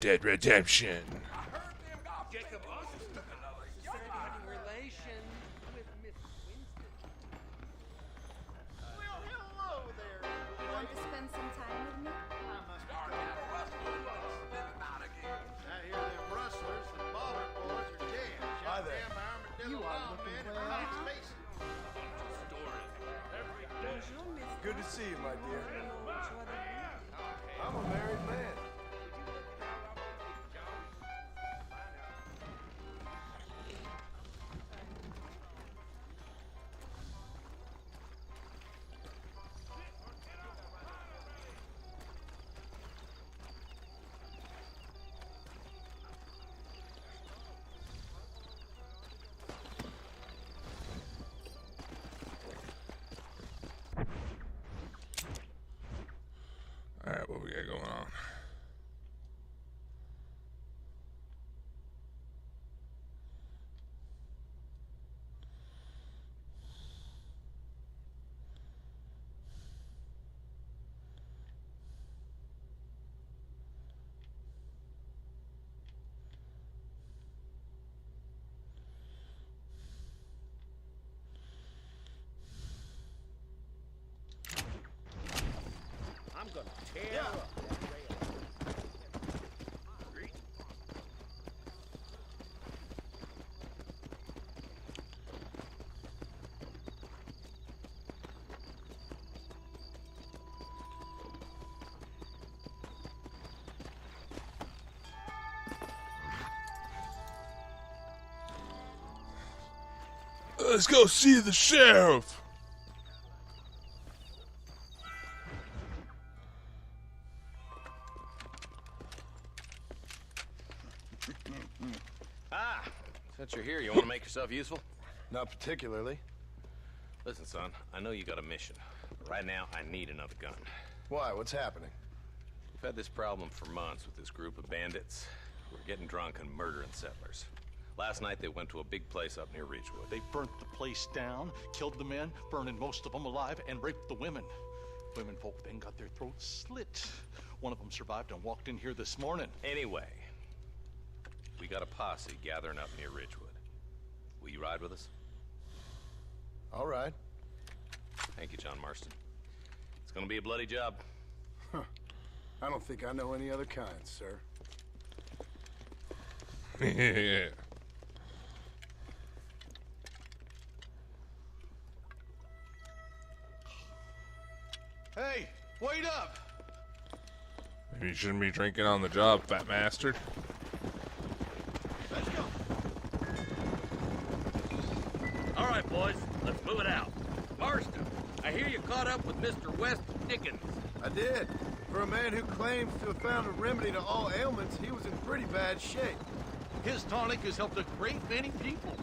Dead Redemption. Jacob Austin, having relation with Miss Winston. Well, hello there. Want to spend some time with me? I must be I hear them rustlers and baller boys are dead. Hi there. Damn armadillo You are wild looking man well. in Mike's face. Bonjour, Miss. Good to see you, my dear. Bonjour. I'm a married man. Alright, what we got going on? I'm gonna tear up that rail. Let's go see the sheriff. Ah, since you're here, you want to make yourself useful? Not particularly. Listen, son, I know you got a mission. But right now, I need another gun. Why? What's happening? We've had this problem for months with this group of bandits who are getting drunk and murdering settlers. Last night, they went to a big place up near Ridgewood. They burnt the place down, killed the men, burning most of them alive, and raped the women. Women folk then got their throats slit. One of them survived and walked in here this morning. Anyway, we got a posse gathering up near Ridgewood. Will you ride with us? All right. Thank you, John Marston. It's gonna be a bloody job. I don't think I know any other kind, sir. Yeah. Hey, wait up! Maybe you shouldn't be drinking on the job, fat bastard. Let's go! All right, boys, let's move it out. Marston, I hear you caught up with Mr. West Dickens. I did. For a man who claims to have found a remedy to all ailments, he was in pretty bad shape. His tonic has helped a great many people.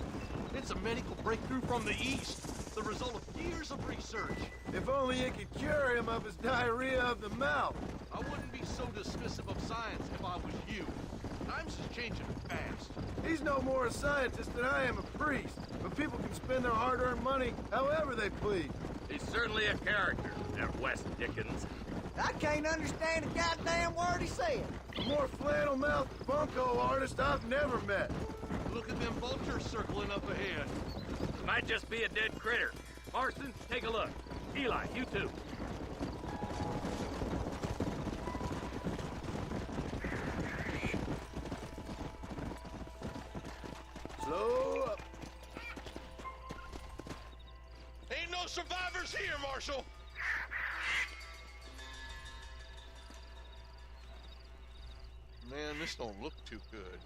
It's a medical breakthrough from the East, the result of years of research. If only it could cure him of his diarrhea of the mouth. I wouldn't be so dismissive of science if I was you. Times is changing fast. He's no more a scientist than I am a priest. But people can spend their hard-earned money however they please. He's certainly a character, that West Dickens. I can't understand a goddamn word he said. A more flannel-mouthed bunco artist I've never met. Look at them vultures circling up ahead. Might just be a dead critter. Marston, take a look. Eli, you too. Slow up. Ain't no survivors here, Marshal! Man, this don't look too good.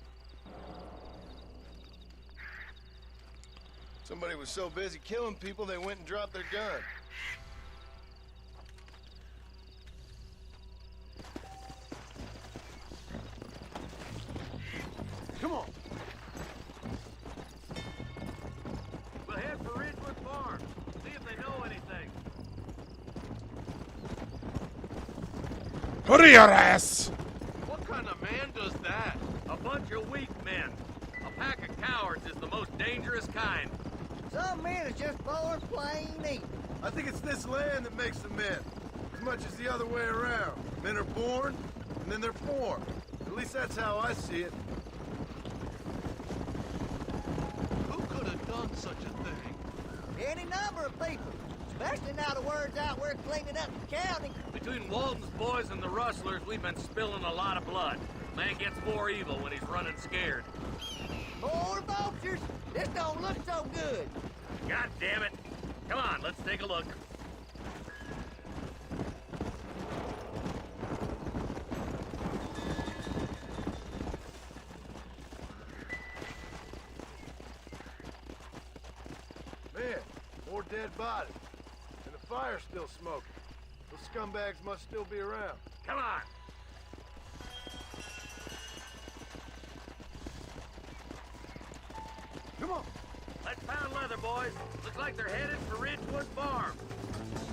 Somebody was so busy killing people, they went and dropped their gun. Come on. We'll head for Ridgewood Farm. See if they know anything. Hurry your ass! What kind of man does that? A bunch of weak men. A pack of cowards is the most dangerous kind. Some men is just born plain evil. I think it's this land that makes the men, as much as the other way around. Men are born, and then they're formed. At least that's how I see it. Who could have done such a thing? Any number of people. Especially now the word's out we're cleaning up the county. Between Walton's boys and the rustlers, we've been spilling a lot of blood. Man gets more evil when he's running scared. More vultures? This don't look so good. God damn it. Come on, let's take a look. Man, more dead bodies. And the fire's still smoking. Those scumbags must still be around. Come on. Come on! Let's pound leather, boys. Looks like they're headed for Ridgewood Farm.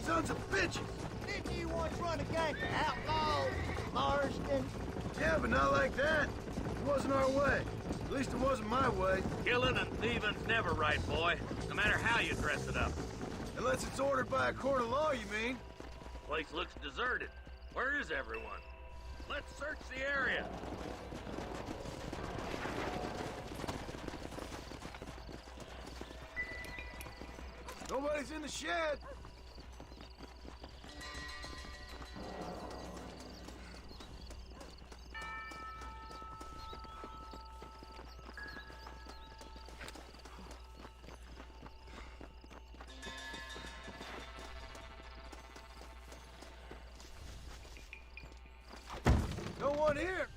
Sons of bitches! Didn't you once run a gang of outlaws, Marston? Yeah, but not like that. It wasn't our way. At least it wasn't my way. Killing and thieving's never right, boy. No matter how you dress it up. Unless it's ordered by a court of law, you mean? Place looks deserted. Where is everyone? Let's search the area. Nobody's in the shed. No one here.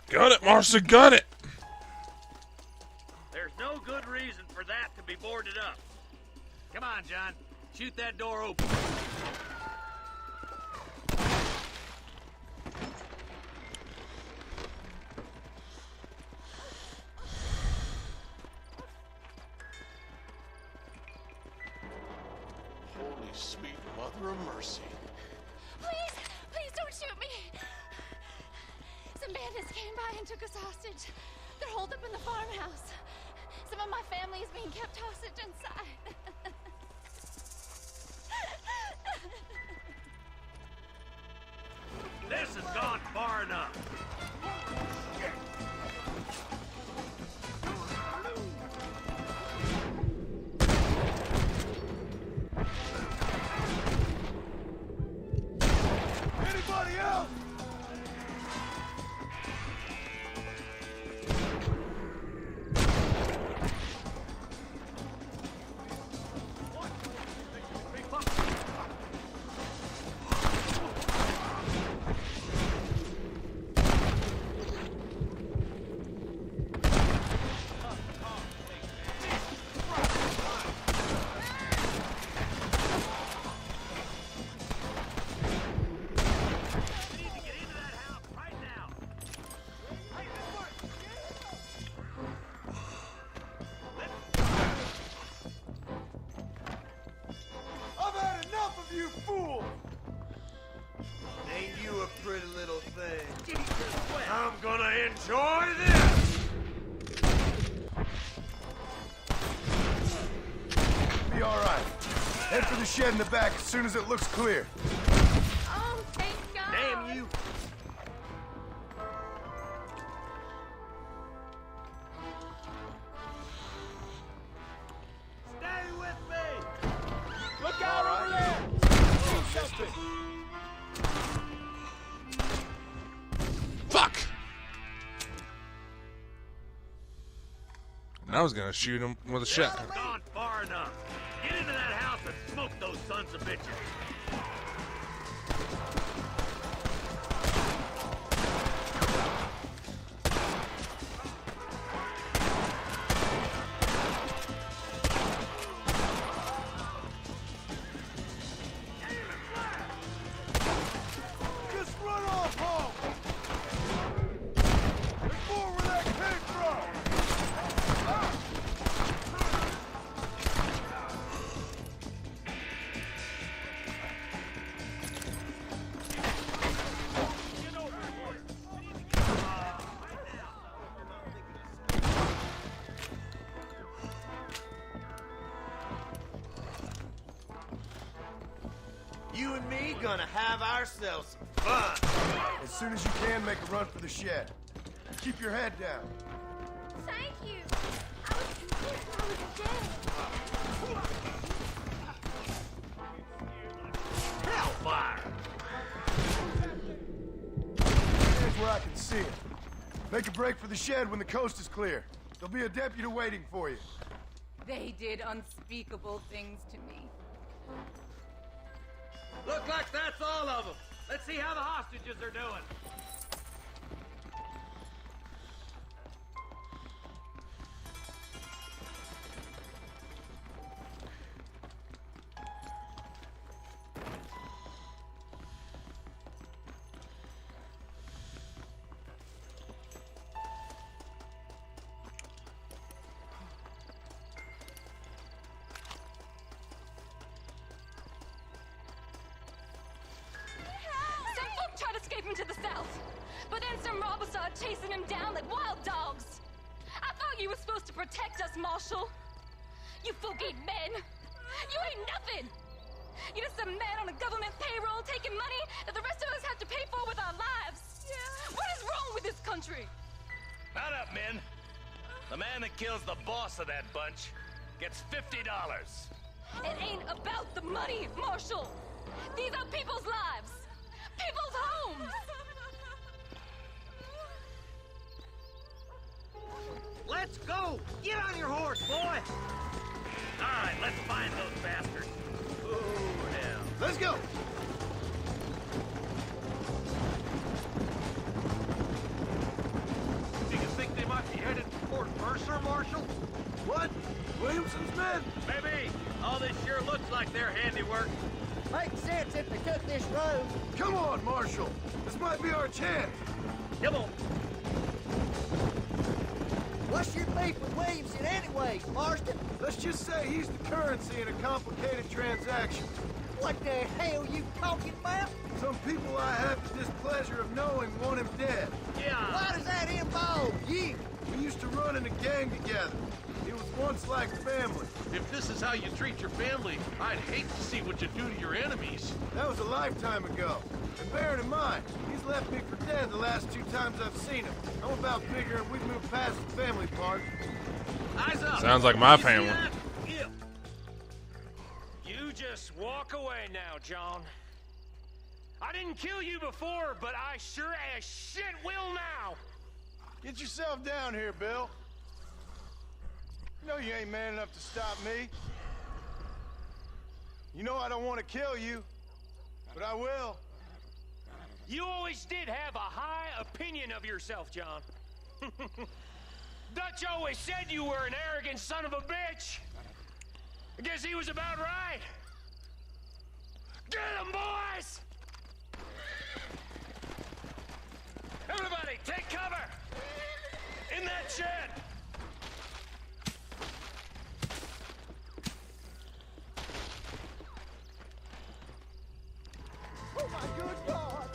Got it, Marcy, got it! There's no good reason for that to be boarded up. Come on, John. Shoot that door open. Holy sweet mother of mercy. Please, please don't shoot me. Some bandits came by and took us hostage. They're holed up in the farmhouse. Some of my family is being kept hostage inside. This has gone far enough. Anybody else? We need to get into that house right now. I've had enough of you fools! Ain't you a pretty little thing? I'm gonna enjoy this! Be alright. Head for the shed in the back as soon as it looks clear. Oh, thank God. Damn you. Stay with me. Look out over there. Fuck! And I was gonna shoot him with a shotgun. Gone far enough. Get into that house and smoke those sons of bitches. Just run off home! There's more where that came from! gonna have ourselves some fun. As soon as you can, make a run for the shed. Keep your head down. Thank you. I was convinced I was dead. Hellfire! Here's where I can see it. Make a break for the shed when the coast is clear. There'll be a deputy waiting for you. They did unspeakable things to me. Look like that's all of them. Let's see how the hostages are doing. Some folk tried escaping to the south, but then some robbers started chasing him down like wild dogs. I thought you were supposed to protect us, Marshal. You folk ain't men. You ain't nothing. You're just a man on a government payroll taking money that the rest of us have to pay for with our lives. Yeah. What is wrong with this country? Mount up, men. The man that kills the boss of that bunch gets $50. It ain't about the money, Marshal. These are people's lives. People's homes. Let's go! Get on your horse, boy! All right, let's find those bastards. Ooh, hell. Let's go! Do you think they might be headed to Fort Mercer, Marshal? What? Williamson's men? Maybe. All this sure looks like their handiwork. Makes sense if they took this road. Come on, Marshal. This might be our chance. Come on. What's your beef with Williamson anyways, Marston? Let's just say he's the currency in a complicated transaction. What the hell you talking about? Some people I have the displeasure of knowing want him dead. Yeah. Why does that involve you? We used to run in a gang together. It was once like family. If this is how you treat your family, I'd hate to see what you do to your enemies. That was a lifetime ago. And bearing in mind, he's left me for dead the last 2 times I've seen him. I'm about figuring we've moved past the family part. Eyes up. Sounds like my You see family. that? Yeah. You just walk away now, John. I didn't kill you before, but I sure as shit will now. Get yourself down here, Bill. You know you ain't man enough to stop me. You know I don't want to kill you, but I will. You always did have a high opinion of yourself, John. Dutch always said you were an arrogant son of a bitch. I guess he was about right. Get him, boys! Everybody, take cover! In that shed! Oh my good God!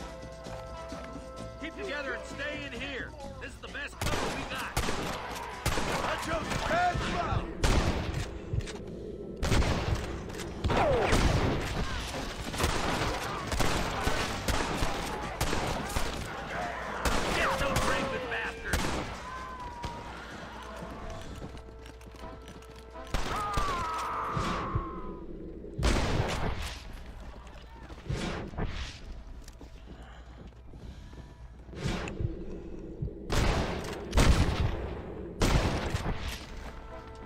Keep together and stay in here. This is the best cover we got. I chose a bad spot. Get those raping bastards.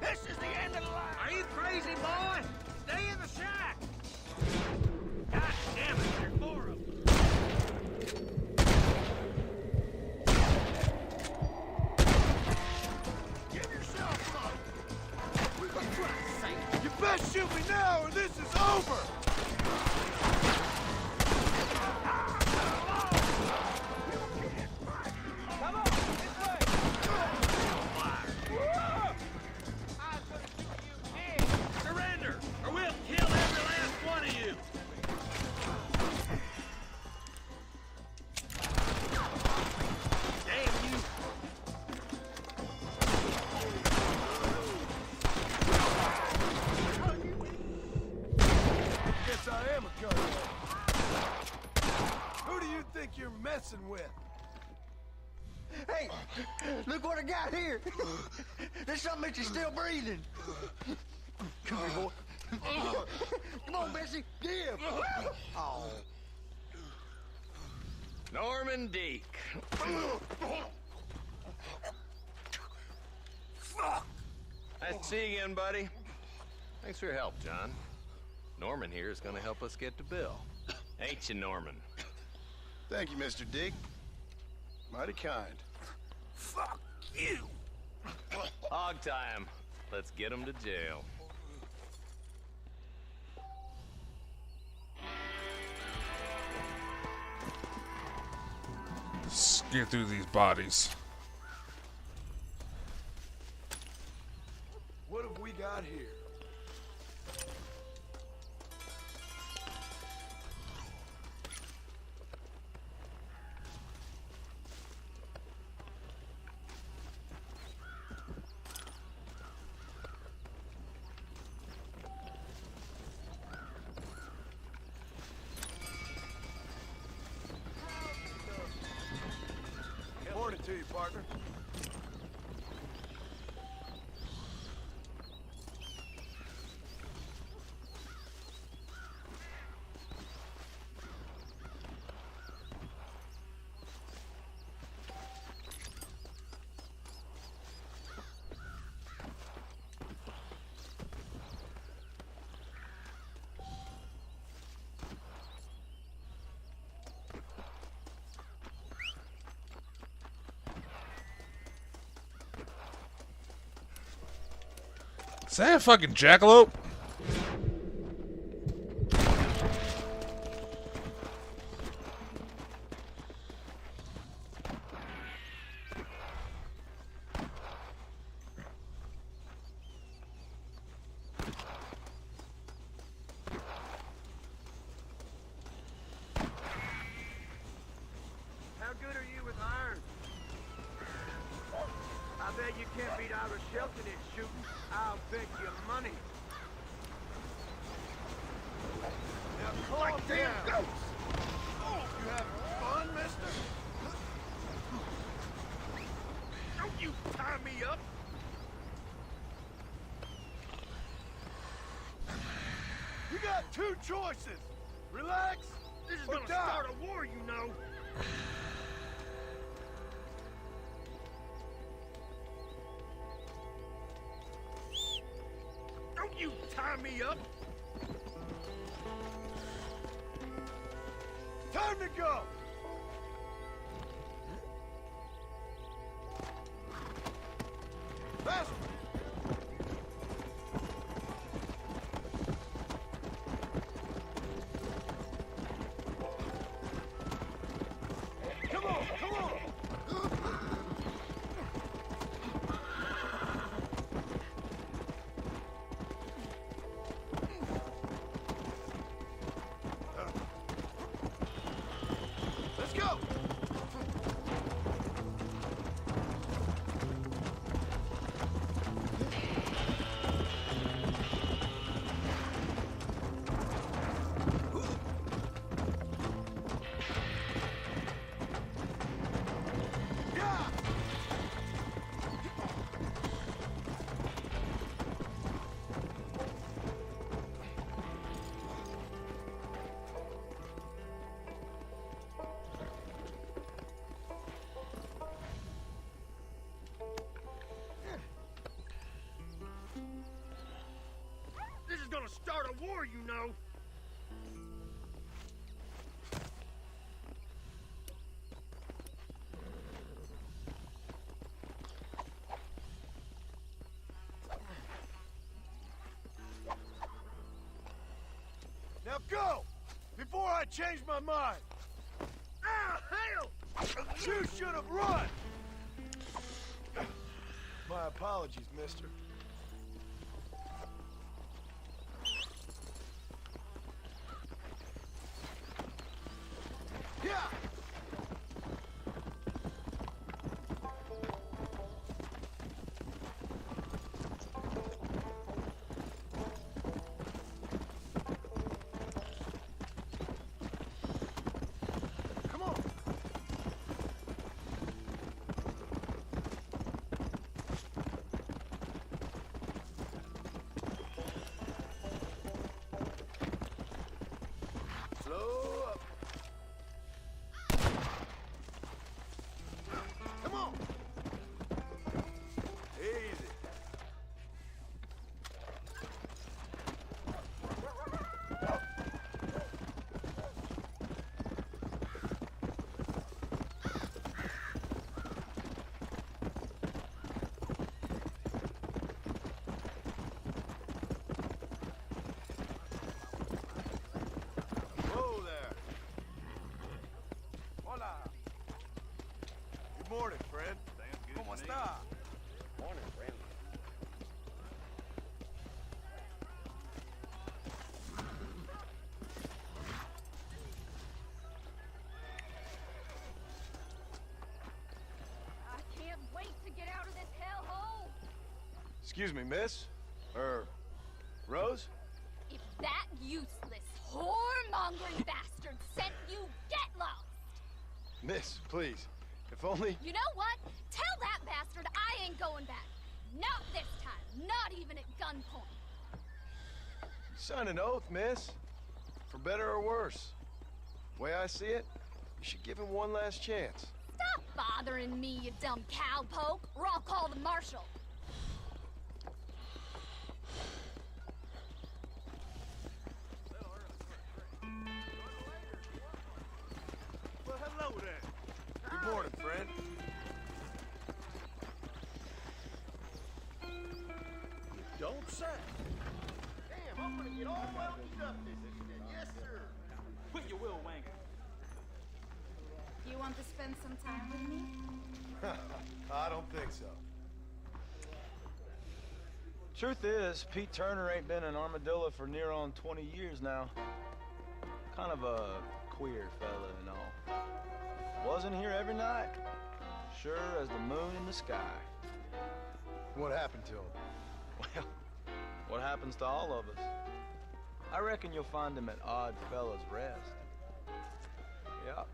This is the end of the line. Are you crazy, boy? Stay in the shack. God damn it, there's 4 of them. Give yourself up. You best shoot me now or this is over. Surrender, or we'll kill every last one of you. Damn you. messing with? Hey, look what I got here. There's something that you're still breathing. Come here, boy. Come on, Bessie. Give. Oh. Norman Deek. Nice to see you again, buddy. Thanks for your help, John. Norman here is gonna help us get to Bill. Ain't you, Norman? Thank you, Mr. Dick. Mighty kind. Fuck you! Hog time. Let's get him to jail. Let's get through these bodies. What have we got here? Morning to you, partner. Is that a fucking jackalope? How good are you with iron? I bet you can't beat Irish Shelton at shooting. I'll bet you money. Now calm down. You having fun, mister? Don't you tie me up! You got two choices. Relax. This is or gonna die. start a war, you know. Don't you tie me up! Time to go. Faster. Come on, come on. Let's go. Yeah. This is gonna start a war, you know. Now go before I change my mind. Ah, hell! You should have run. My apologies, mister. Yeah. Come on. Excuse me, miss? Rose? If that useless, whoremongering bastard sent you, get lost! Miss, please. If only... You know what? Tell that bastard I ain't going back. Not this time. Not even at gunpoint. Sign an oath, miss. For better or worse. The way I see it, you should give him one last chance. Stop bothering me, you dumb cowpoke, or I'll call the marshal. Well, hello there. Good morning, friend. Don't say. Damn, I'm gonna get all welcome up this instant. Yes, sir. Quit your will wanger. You want to spend some time with me? I don't think so. Truth is, Pete Turner ain't been an armadillo for near on 20 years now. Kind of a queer fella and all. Wasn't here every night. Sure as the moon in the sky. What happened to him? Well, what happens to all of us? I reckon you'll find him at Odd Fella's Rest. Yeah,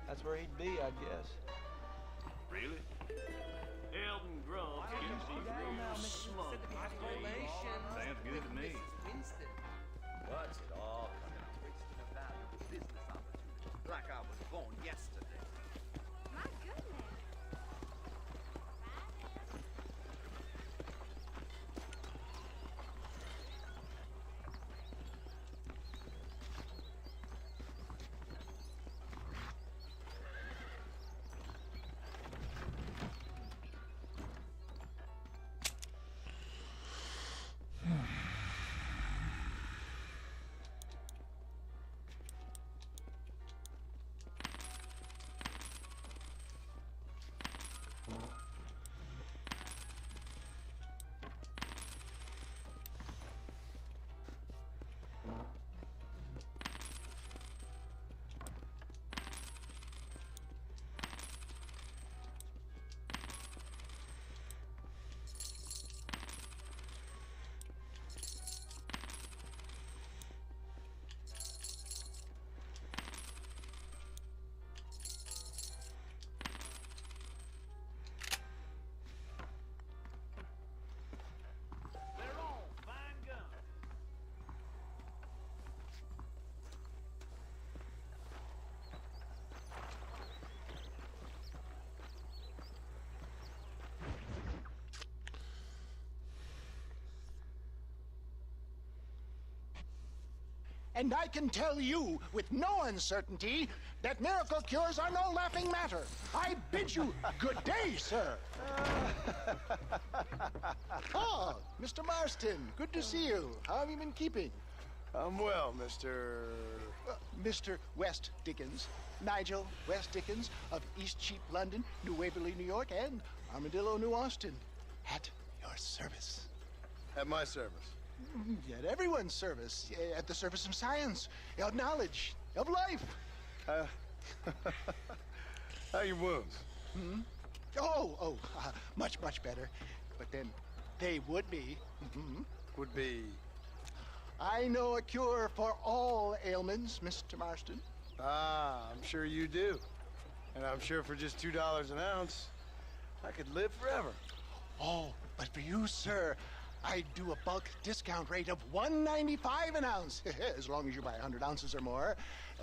that's where he'd be, I guess. Really? Elton Grove gives these real smug. Sounds good to me. What's it all coming to? Wasting a valuable business opportunity. Like I was born yesterday. My goodness. And I can tell you with no uncertainty that miracle cures are no laughing matter. I bid you good day, sir. Oh, Mr. Marston, good to see you. How have you been keeping? I'm well, Mr. Mr. West Dickens. Nigel West Dickens of East Cheap, London, New Waverly, New York, and Armadillo, New Austin. At your service. At my service. At everyone's service. At the service of science, of knowledge, of life. How are your wounds? Much, much better. But then they would be. Would be... I know a cure for all ailments, Mr. Marston. Ah, I'm sure you do. And I'm sure for just $2 an ounce, I could live forever. Oh, but for you, sir, I do a bulk discount rate of $1.95 an ounce, as long as you buy 100 ounces or more.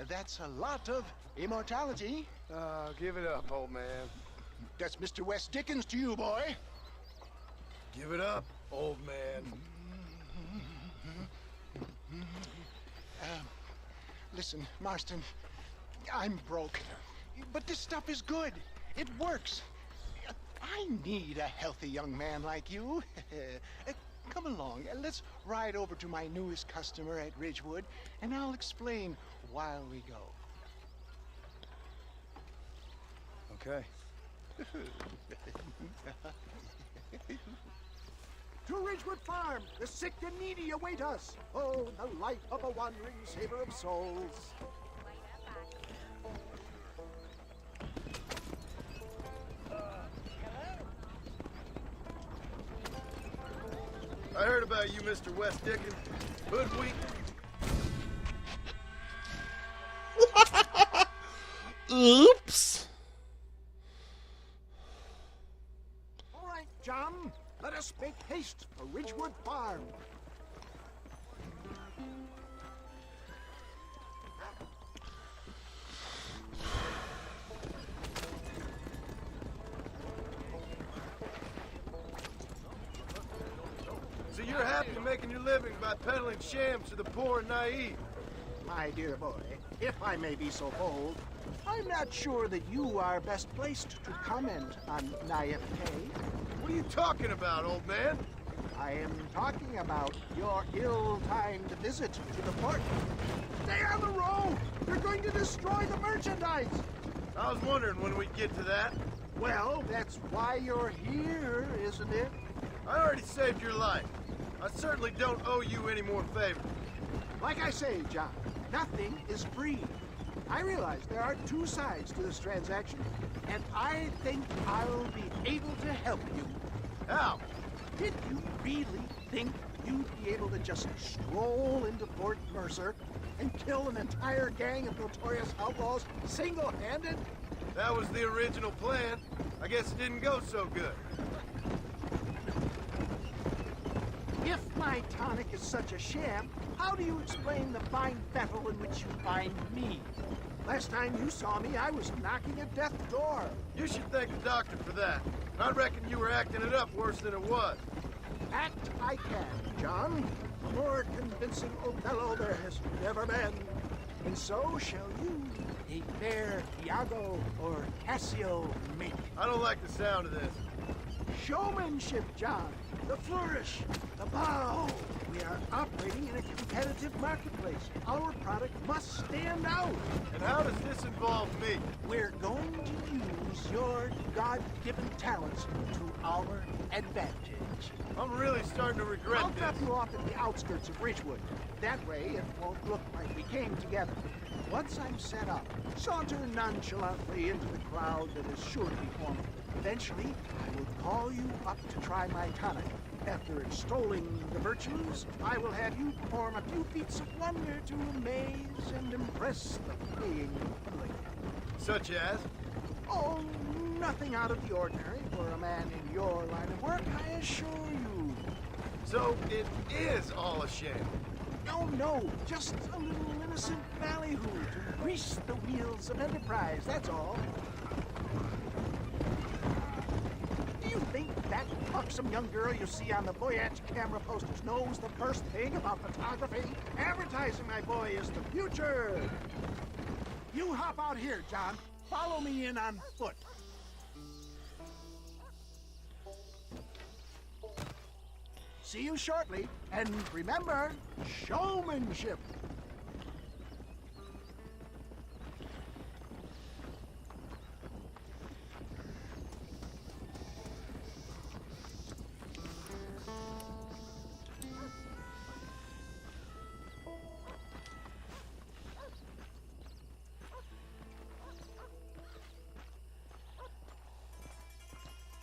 That's a lot of immortality. Give it up, old man. That's Mr. West Dickens to you, boy. Give it up, old man. Listen, Marston, I'm broke, but this stuff is good. It works. I need a healthy young man like you. Come along, let's ride over to my newest customer at Ridgewood, and I'll explain while we go. Okay. To Ridgewood Farm, the sick and needy await us. Oh, the light of a wandering saver of souls. I heard about you, Mr. West Dickens. Hoodwink. Oops. All right, John. Let us make haste for Ridgewood Farm. So you're happy making your living by peddling shams to the poor and naive? My dear boy, if I may be so bold, I'm not sure that you are best placed to comment on naivete. What are you talking about, old man? I am talking about your ill-timed visit to the port. Stay on the road! You're going to destroy the merchandise! I was wondering when we'd get to that. Well, that's why you're here, isn't it? I already saved your life. I certainly don't owe you any more favors. Like I say, John, nothing is free. I realize there are two sides to this transaction, and I think I'll be able to help you. How? Did you really think you'd be able to just stroll into Fort Mercer and kill an entire gang of notorious outlaws single-handed? That was the original plan. I guess it didn't go so good. If my tonic is such a sham, how do you explain the fine fettle in which you find me? Last time you saw me, I was knocking at death's door. You should thank the doctor for that. I reckon you were acting it up worse than it was. Act I can, John. A more convincing Othello there has never been. And so shall you, a fair Iago or Cassio make. I don't like the sound of this. Showmanship, John. The flourish, the bow. We are operating in a competitive marketplace. Our product must stand out. And how does this involve me? We're going to use your God-given talents to our advantage. I'm really starting to regret I'll this. drop you off at the outskirts of Ridgewood. That way, it won't look like we came together. Once I'm set up, saunter nonchalantly into the crowd that is sure to be forming. Eventually, I will call you up to try my tonic. After extolling the virtues, I will have you perform a few feats of wonder to amaze and impress the paying public. Such as? Oh, nothing out of the ordinary for a man in your line of work, I assure you. So it is all a sham? No, just a little innocent ballyhoo to grease the wheels of enterprise, that's all. Do you think that buxom young girl you see on the voyage camera posters knows the first thing about photography? Advertising, my boy, is the future. You hop out here, John. Follow me in on foot. See you shortly, and remember, showmanship.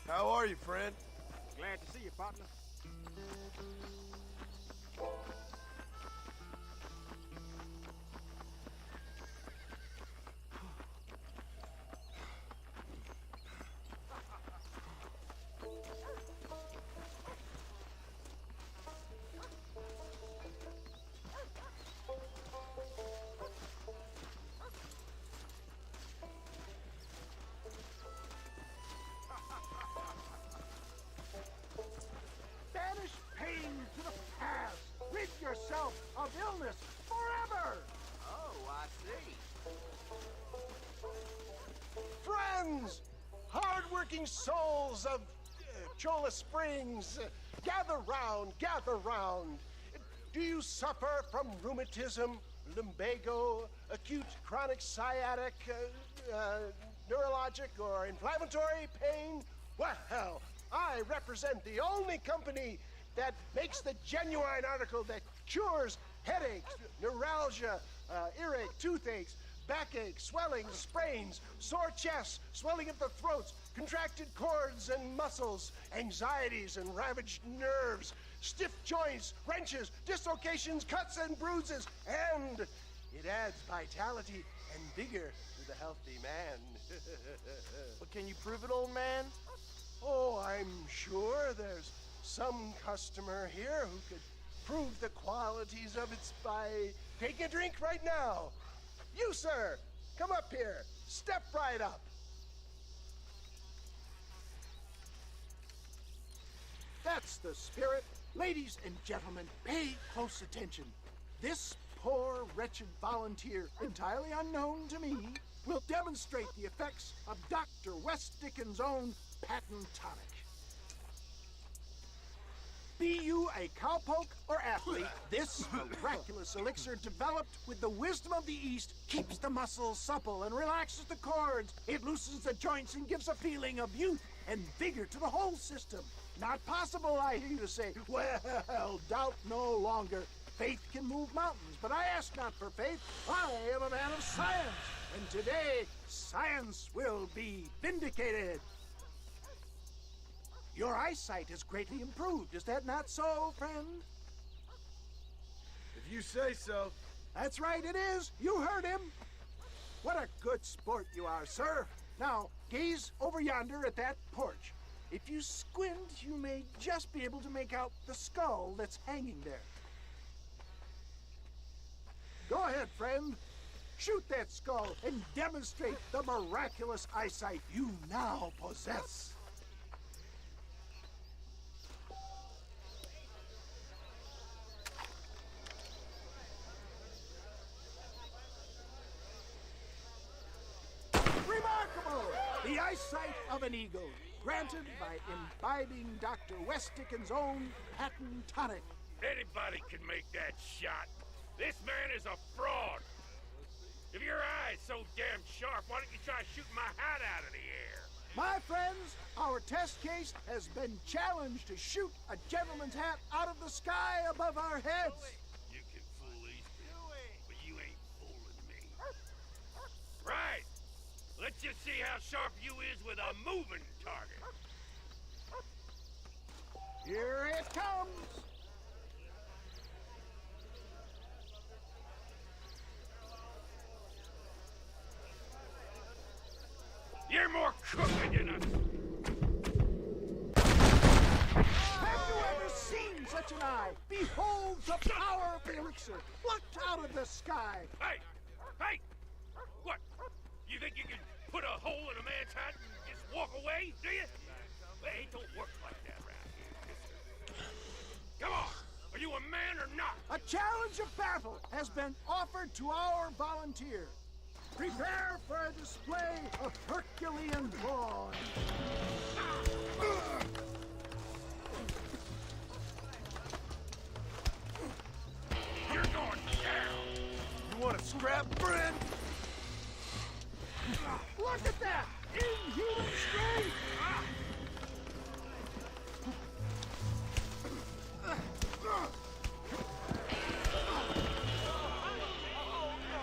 How are you, friend? Glad to see you, partner. Banish pain to the past. Rid yourself of illness forever. Oh, I see. Friends! Hard-working souls of Cholla Springs, gather round, gather round. Do you suffer from rheumatism, lumbago, acute chronic sciatic, neurologic or inflammatory pain? Well, I represent the only company that makes the genuine article that cures headaches, neuralgia, earache, toothaches, backache, swelling, sprains, sore chests, swelling of the throats, contracted cords and muscles, anxieties and ravaged nerves, stiff joints, wrenches, dislocations, cuts and bruises, and it adds vitality and vigor to the healthy man. But can you prove it, old man? Oh, I'm sure there's some customer here who could prove the qualities of it by taking a drink right now. You, sir, come up here. Step right up. That's the spirit. Ladies and gentlemen, pay close attention. This poor, wretched volunteer, entirely unknown to me, will demonstrate the effects of Dr. West Dickens' own patent tonic. Be you a cowpoke or athlete, this miraculous elixir developed with the wisdom of the East keeps the muscles supple and relaxes the cords. It loosens the joints and gives a feeling of youth and vigor to the whole system. Not possible, I hear you say. Well, doubt no longer. Faith can move mountains, but I ask not for faith. I am a man of science, and today science will be vindicated. Your eyesight has greatly improved. Is that not so, friend? If you say so. That's right, it is. You heard him. What a good sport you are, sir. Now, gaze over yonder at that porch. If you squint, you may just be able to make out the skull that's hanging there. Go ahead, friend. Shoot that skull and demonstrate the miraculous eyesight you now possess. Remarkable! The eyesight of an eagle, granted by imbibing Dr. West Dickens' own patent tonic. Anybody can make that shot. This man is a fraud. If your eye's so damn sharp, why don't you try shooting my hat out of the air? My friends, our test case has been challenged to shoot a gentleman's hat out of the sky above our heads. You can fool these people, but you ain't fooling me. Right. Let's just see how sharp you is with a moving target. Here it comes. You're more crooked than a... Have you ever seen such an eye? Behold the power of the elixir, plucked out of the sky. Hey! Hey! What? You think you can put a hole in a man's hat and just walk away, do you? Well, it don't work like that around here. Come on! Are you a man or not? A challenge of battle has been offered to our volunteer. Prepare for a display of Herculean brawn. You're going down. You want to scrap, friend? Look at that! Inhuman strength!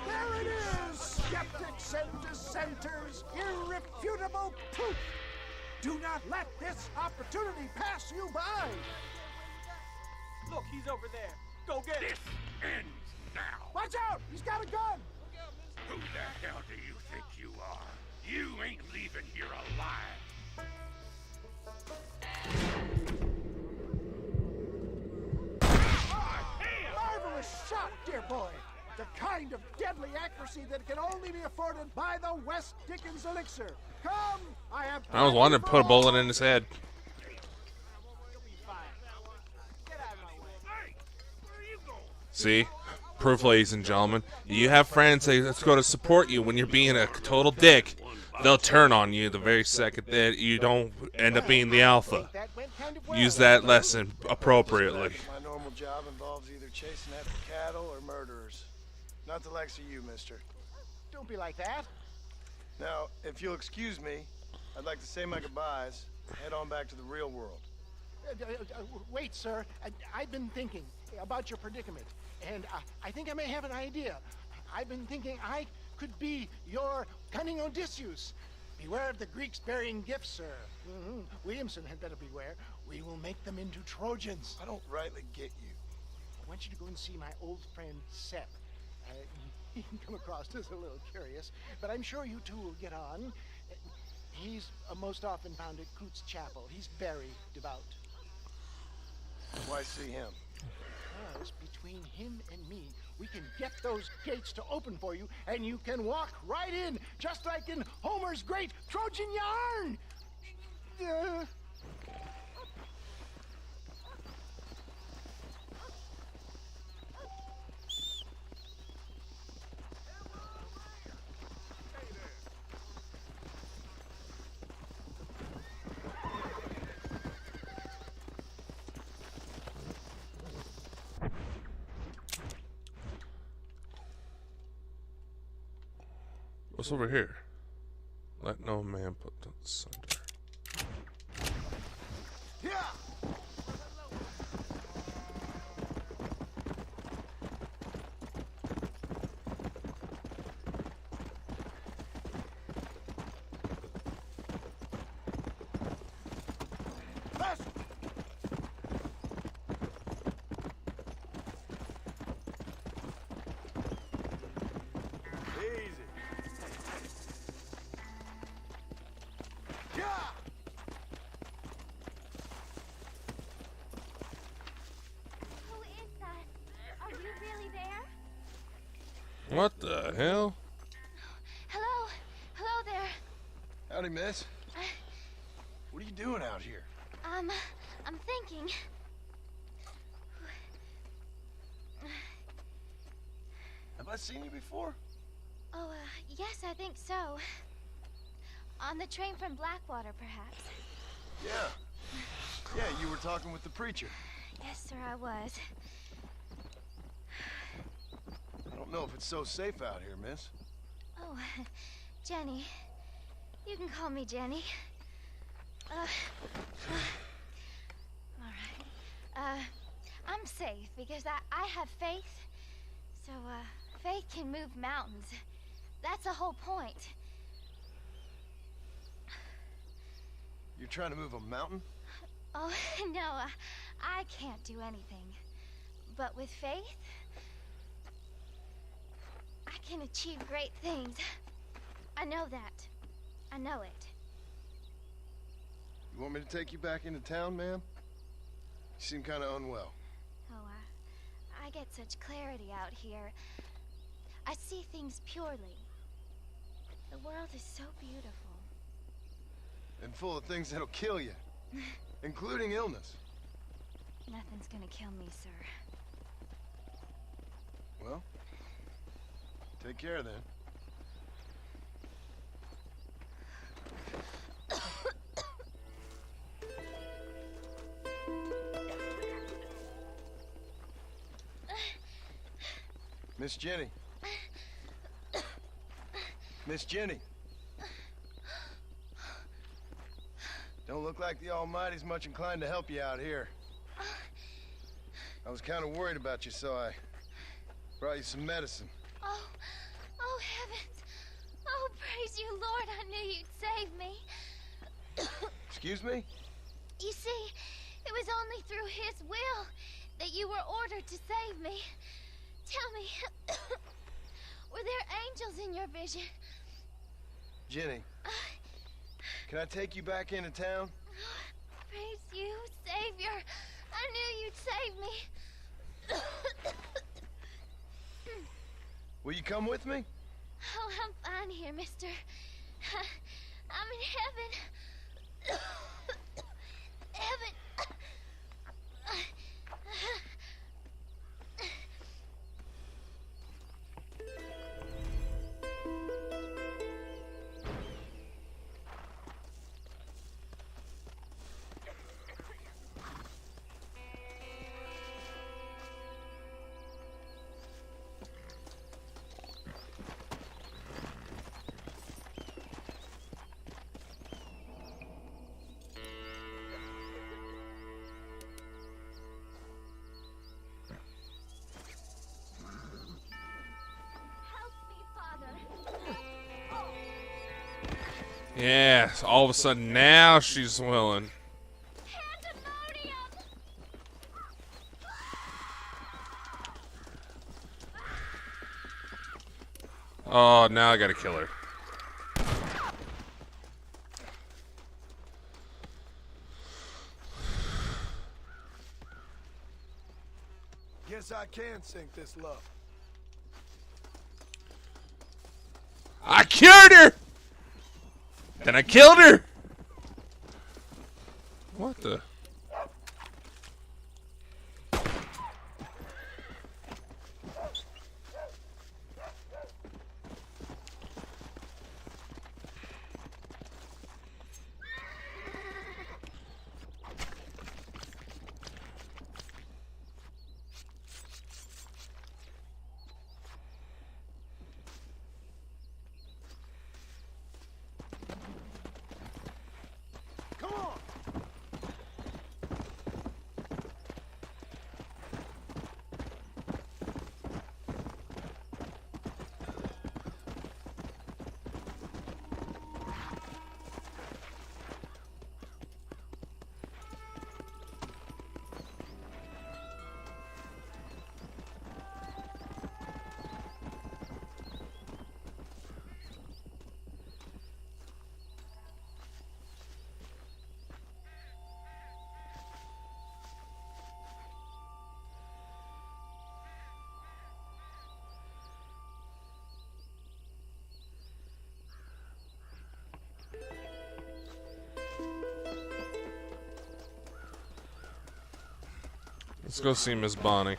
There it is! Skeptics and dissenters, irrefutable proof! Do not let this opportunity pass you by! Look, he's over there. Go get him. This ends now. Watch out! He's got a gun! Who the hell do you think you are? You ain't leaving here alive. Marvelous shot, dear boy! The kind of deadly accuracy that can only be afforded by the West Dickens elixir. Come, I was wanting to put a bullet in his head. See? Proof, ladies and gentlemen. You have friends that's going to support you when you're being a total dick. They'll turn on you the very second that you don't end up being the alpha. Use that lesson appropriately. My normal job involves either chasing after cattle or murderers. Not the likes of you, mister. Don't be like that. Now, if you'll excuse me, I'd like to say my goodbyes and head on back to the real world. Wait, sir. I've been thinking about your predicament, and I think I may have an idea. I've been thinking I could be your cunning Odysseus. Beware of the Greeks bearing gifts, sir. Williamson had better beware. We will make them into Trojans. I don't rightly get you. I want you to go and see my old friend Sepp. He can come across as a little curious, but I'm sure you two will get on. He's most often found at Coots Chapel. He's very devout. Why see him? Because between him and me, we can get those gates to open for you, and you can walk right in, just like in Homer's great Trojan yarn! What's over here? Let no man put asunder. Yeah! What the hell? Hello? Hello there. Howdy, miss. What are you doing out here? I'm thinking. Have I seen you before? Oh, yes, I think so. On the train from Blackwater, perhaps. Yeah. Yeah, you were talking with the preacher. Yes, sir, I was. I don't know if it's so safe out here, miss. Oh, Jenny. You can call me Jenny. All right. I'm safe because I have faith. So, faith can move mountains. That's the whole point. You're trying to move a mountain? Oh, no, I can't do anything. But with faith, I can achieve great things. I know that. I know it. You want me to take you back into town, ma'am? You seem kind of unwell. Oh, I get such clarity out here. I see things purely. The world is so beautiful. And full of things that'll kill you. Including illness. Nothing's gonna kill me, sir. Well, take care then. Miss Jenny. Miss Jenny. Don't look like the Almighty's much inclined to help you out here. I was kind of worried about you, so I brought you some medicine. Oh heavens. Oh, praise you, Lord. I knew you'd save me. Excuse me? You see, it was only through his will that you were ordered to save me. Tell me, were there angels in your vision? Jenny, can I take you back into town? Praise you, Savior. I knew you'd save me. Will you come with me? Oh, I'm fine here, mister. I'm in heaven. Heaven. Yeah, all of a sudden now she's willing. Oh, now I gotta kill her. Guess I can sink this low. I cured her! Then I killed her! What the? Let's go see Miss Bonnie.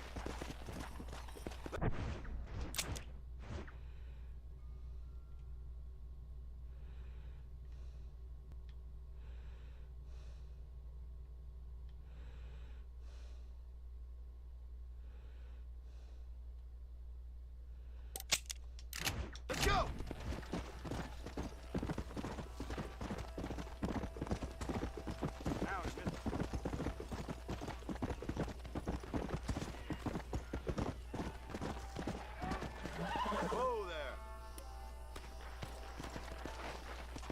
Let's go! Whoa there!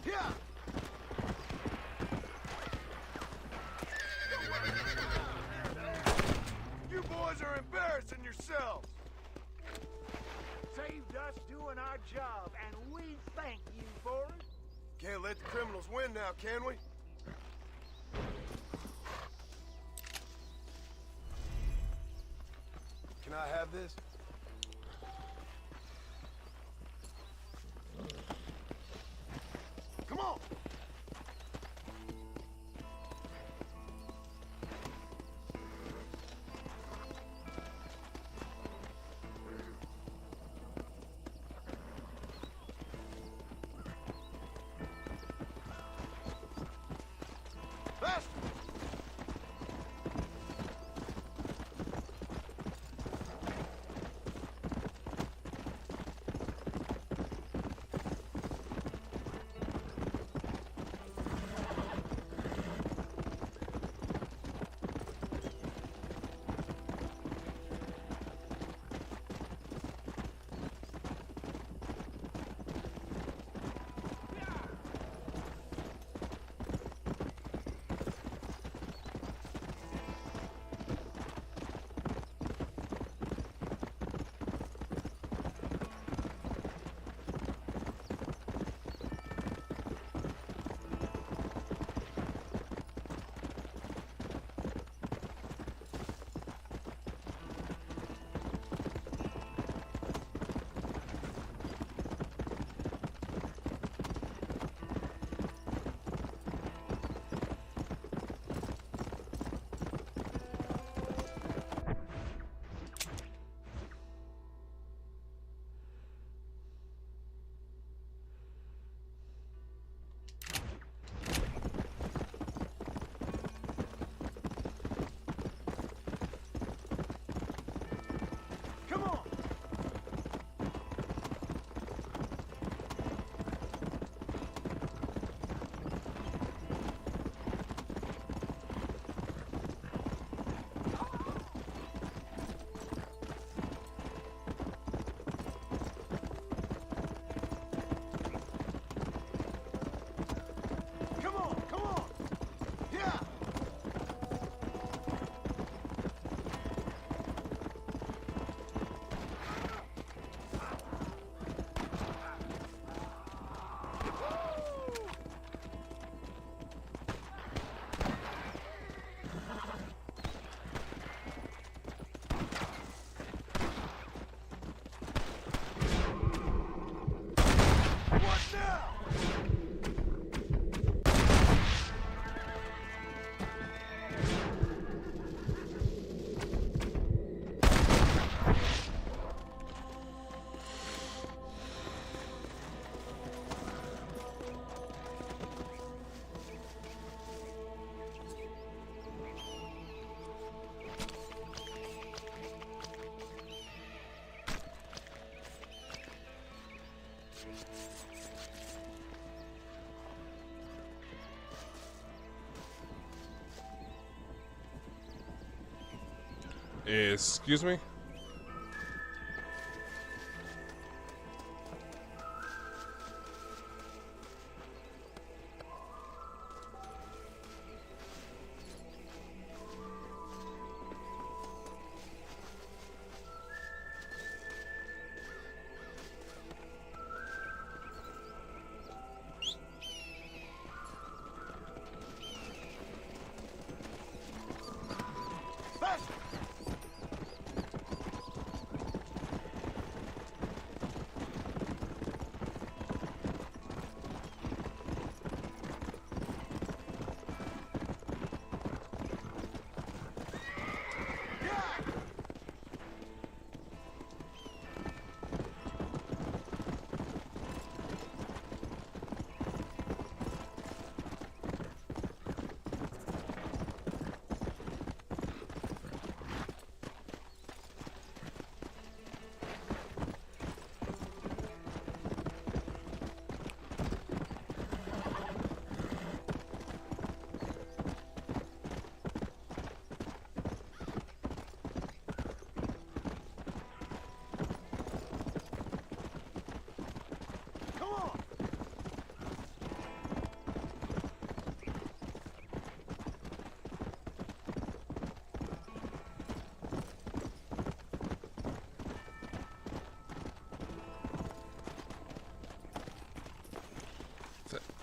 Yeah! You boys are embarrassing yourselves! Saved us doing our job, and we thank you for it. Can't let the criminals win now, can we? Can I have this? Come on! Faster! Excuse me?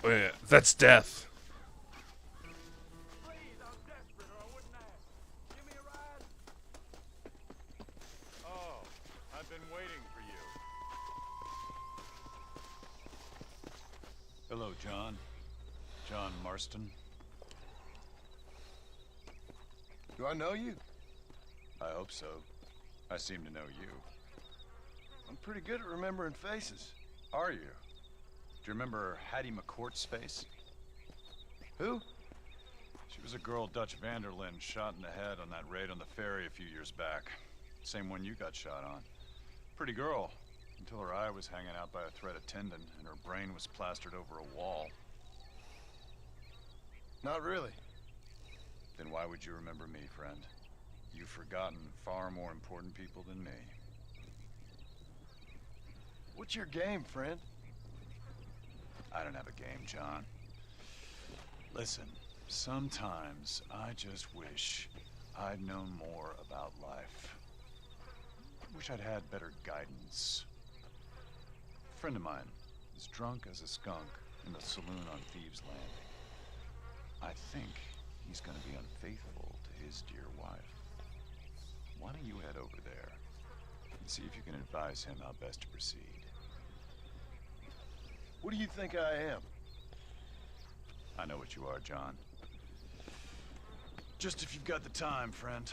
Oh, yeah, that's death. Oh, I've been waiting for you. Hello, John. John Marston. Do I know you? I hope so. I seem to know you. I'm pretty good at remembering faces. Are you? Do you remember Hattie McCourt's face? Who? She was a girl Dutch Vanderlyn shot in the head on that raid on the ferry a few years back. Same one you got shot on. Pretty girl, until her eye was hanging out by a thread of tendon and her brain was plastered over a wall. Not really. Then why would you remember me, friend? You've forgotten far more important people than me. What's your game, friend? I don't have a game, John. Listen, sometimes I just wish I'd known more about life. Wish I'd had better guidance. A friend of mine is drunk as a skunk in the saloon on Thieves' Landing. I think he's gonna be unfaithful to his dear wife. Why don't you head over there and see if you can advise him how best to proceed? What do you think I am? I know what you are, John. Just if you've got the time, friend.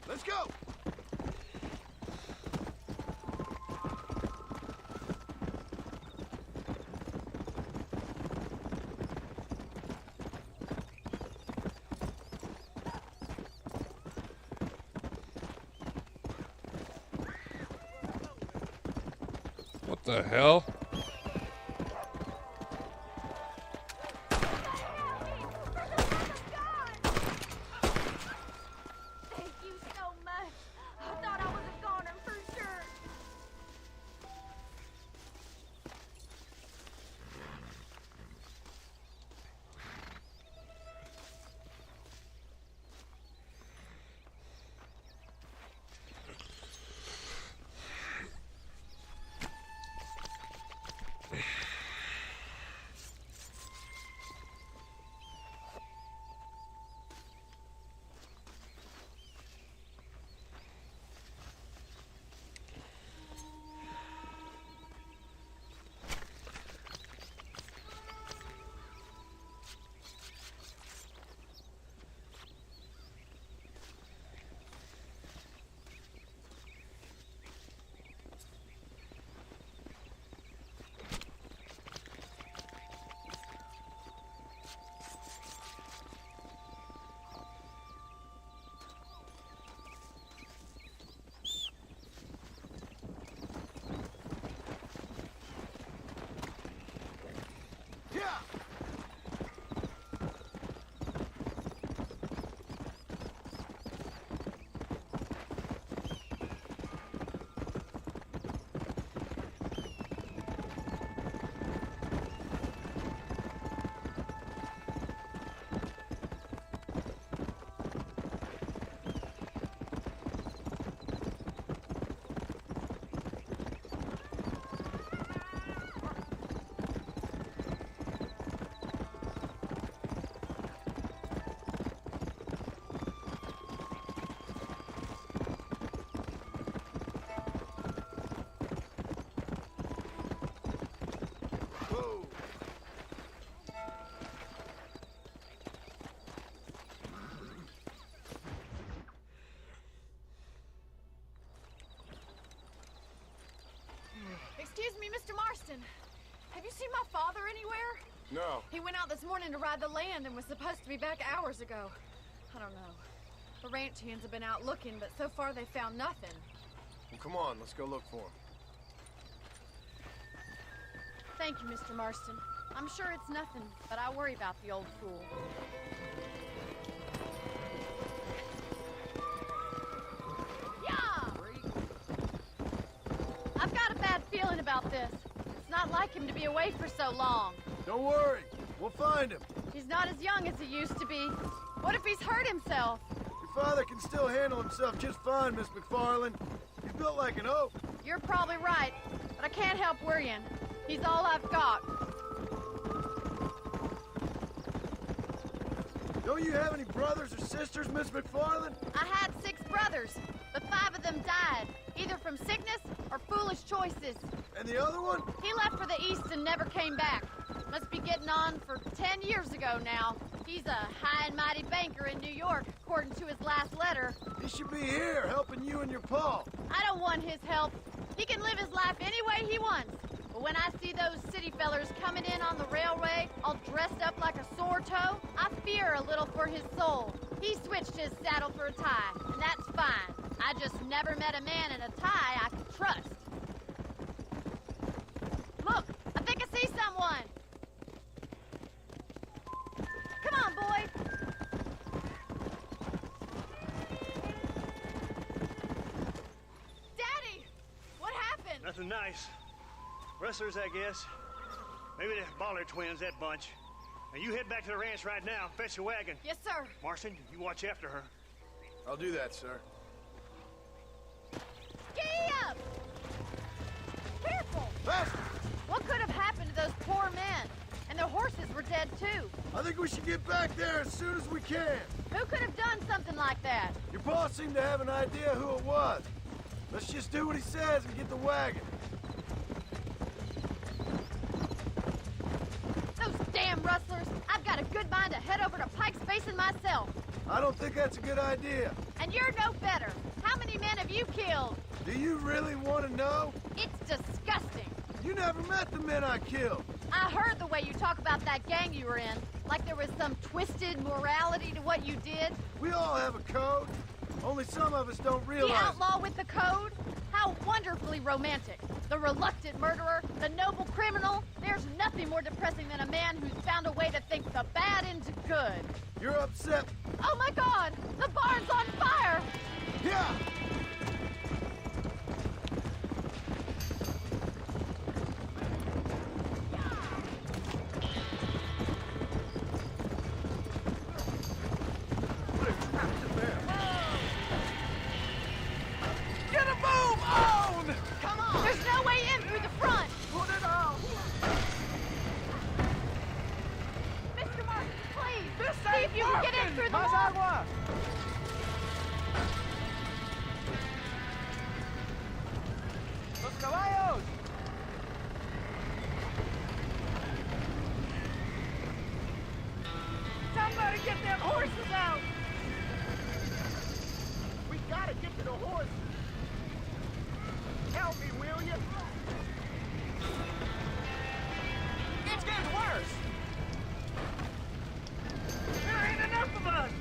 Let's go! What the hell? Thank you so much. I thought I was a goner for sure. see my father anywhere? No. He went out this morning to ride the land and was supposed to be back hours ago. I don't know. The ranch hands have been out looking, but so far they found nothing. Well, come on, let's go look for him. Thank you, Mr. Marston. I'm sure it's nothing, but I worry about the old fool. Yeah! I've got a bad feeling about this. It's not like him to be away for so long. Don't worry, we'll find him. He's not as young as he used to be. What if he's hurt himself? Your father can still handle himself just fine, Miss McFarland. He's built like an oak. You're probably right, but I can't help worrying. He's all I've got. Don't you have any brothers or sisters, Miss McFarland? I had 6 brothers, but 5 of them died, either from sickness or foolish choices. And the other one? He left for the east and never came back. Must be getting on for 10 years ago now. He's a high and mighty banker in New York, according to his last letter. He should be here, helping you and your pa. I don't want his help. He can live his life any way he wants. But when I see those city fellers coming in on the railway, all dressed up like a sore toe, I fear a little for his soul. He switched his saddle for a tie, and that's fine. I just never met a man in a tie I could trust. Look, I think I see someone. Come on, boy. Daddy! What happened? Nothing nice. Rustlers, I guess. Maybe the Baller twins, that bunch. Now you head back to the ranch right now. Fetch a wagon. Yes, sir. Marston, you watch after her. I'll do that, sir. Giddy up! Careful! Faster! What could have happened to those poor men? And their horses were dead, too. I think we should get back there as soon as we can. Who could have done something like that? Your boss seemed to have an idea who it was. Let's just do what he says and get the wagon. Those damn rustlers! I've got a good mind to head over to Pike's Basin myself. I don't think that's a good idea. And you're no better. How many men have you killed? Do you really want to know? It's disgusting. You never met the men I killed. I heard the way you talk about that gang you were in, like there was some twisted morality to what you did. We all have a code. Only some of us don't realize. The outlaw with the code? How wonderfully romantic. The reluctant murderer, the noble criminal. There's nothing more depressing than a man who's found a way to think the bad into good. You're upset. Oh my God! The barn's on fire! Yeah! Get a move on! Come on! There's no way in through the front! Put it on! Mr. Martin, please! This see if you can get in through the Más wall! agua! ¡Los caballos! Somebody get them horses out! We gotta get to the horses! Help me, will you? It's getting worse! There ain't enough of us!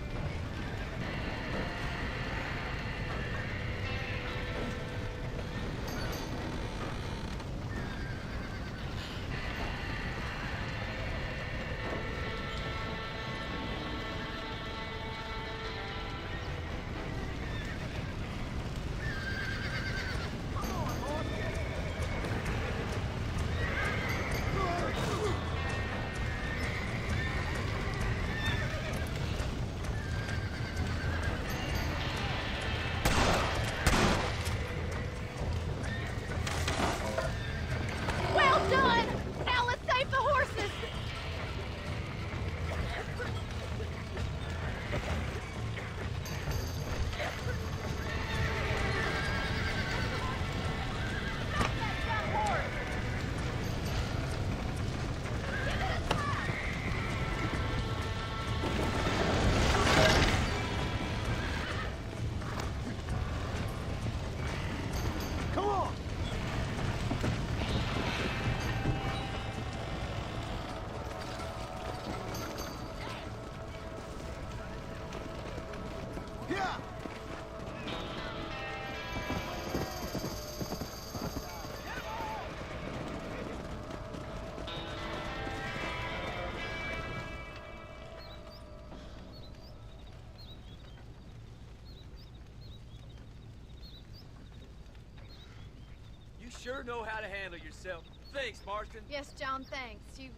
sure know how to handle yourself. Thanks, Marston. Yes, John, thanks. You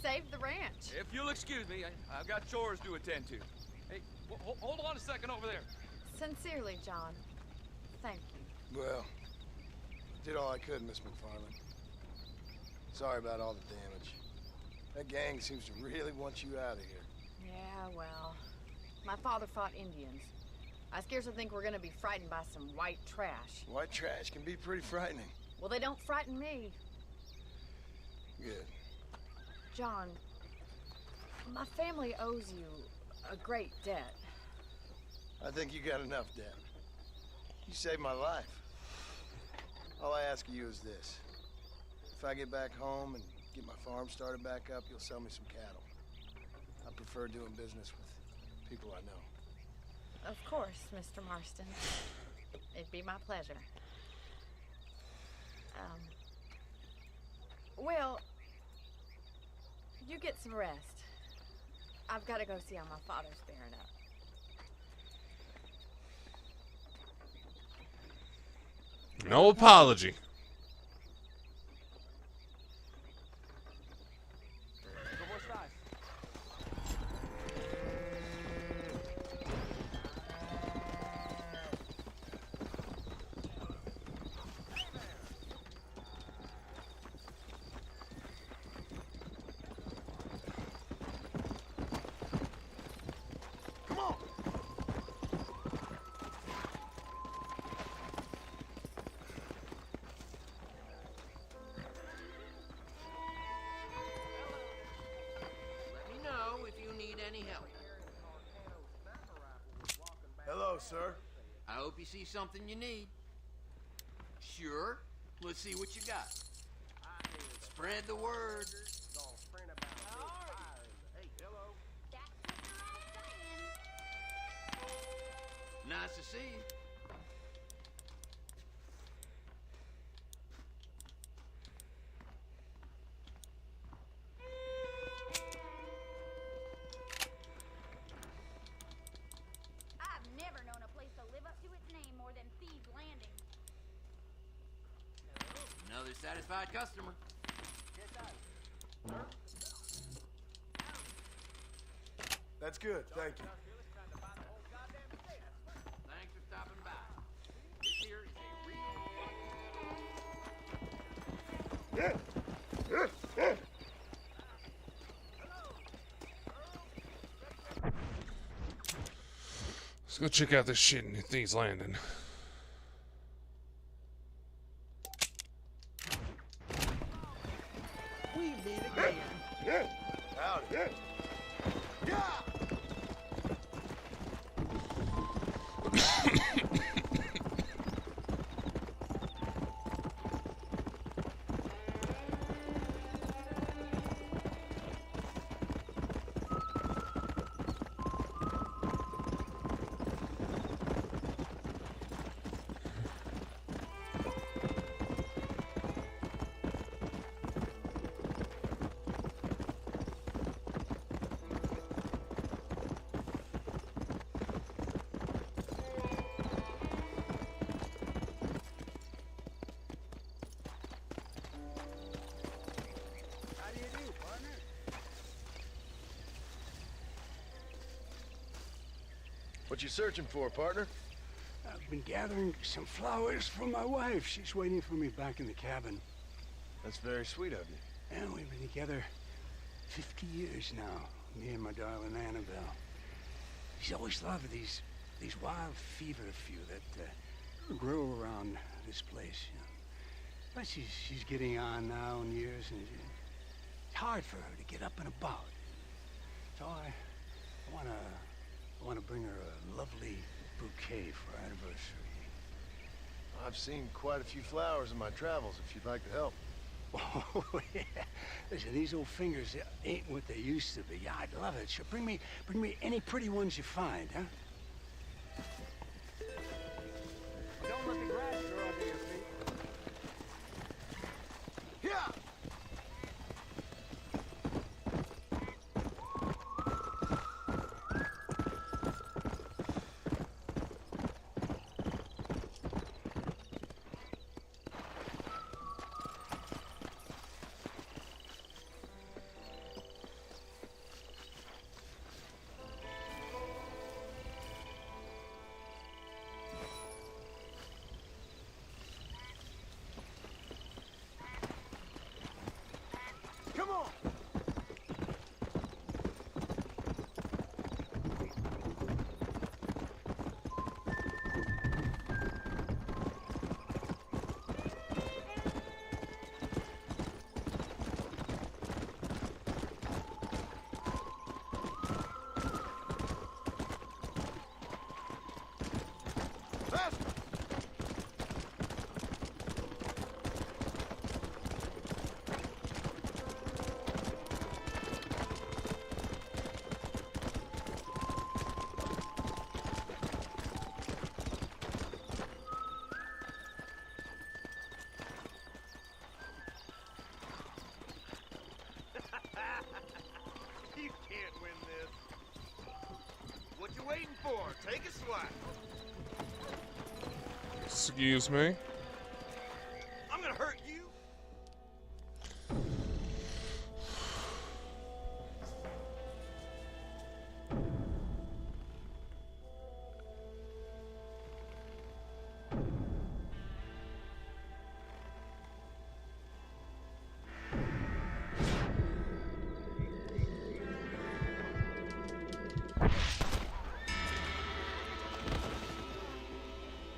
saved the ranch. If you'll excuse me, I've got chores to attend to. Hey, hold on a second over there. Sincerely, John. Thank you. Well, did all I could, Miss McFarland. Sorry about all the damage. That gang seems to really want you out of here. Yeah, well, my father fought Indians. I scarcely think we're gonna be frightened by some white trash. White trash can be pretty frightening. Well, they don't frighten me. Good. John, my family owes you a great debt. I think you got enough debt. You saved my life. All I ask of you is this. If I get back home and get my farm started back up, you'll sell me some cattle. I prefer doing business with people I know. Of course, Mr. Marston. It'd be my pleasure. Well, you get some rest. I've got to go see how my father's bearing up. No apology. Hello, sir. I hope you see something you need. Sure. Let's see what you got. Spread the word. Nice to see you. Another satisfied customer. That's good, thank you. Thanks for stopping by. This here is a real... Let's go check out this shit in Thieves Landing. We meet again. Howdy. What you searching for, partner? I've been gathering some flowers for my wife. She's waiting for me back in the cabin. That's very sweet of you. And we've been together 50 years now, me and my darling Annabelle. She's always loved these wild feverfew that grow around this place. You know. But she's getting on now in years, and it's hard for her to get up and about. So I want to bring her a lovely bouquet for our anniversary. I've seen quite a few flowers in my travels, if you'd like to help. Oh, yeah. Listen, these old fingers ain't what they used to be. Yeah, I'd love it. Sure, bring me any pretty ones you find, huh? Don't let the grass grow under your feet. Yeah! you waiting for? Take a swat. Excuse me. I'm gonna hurt you.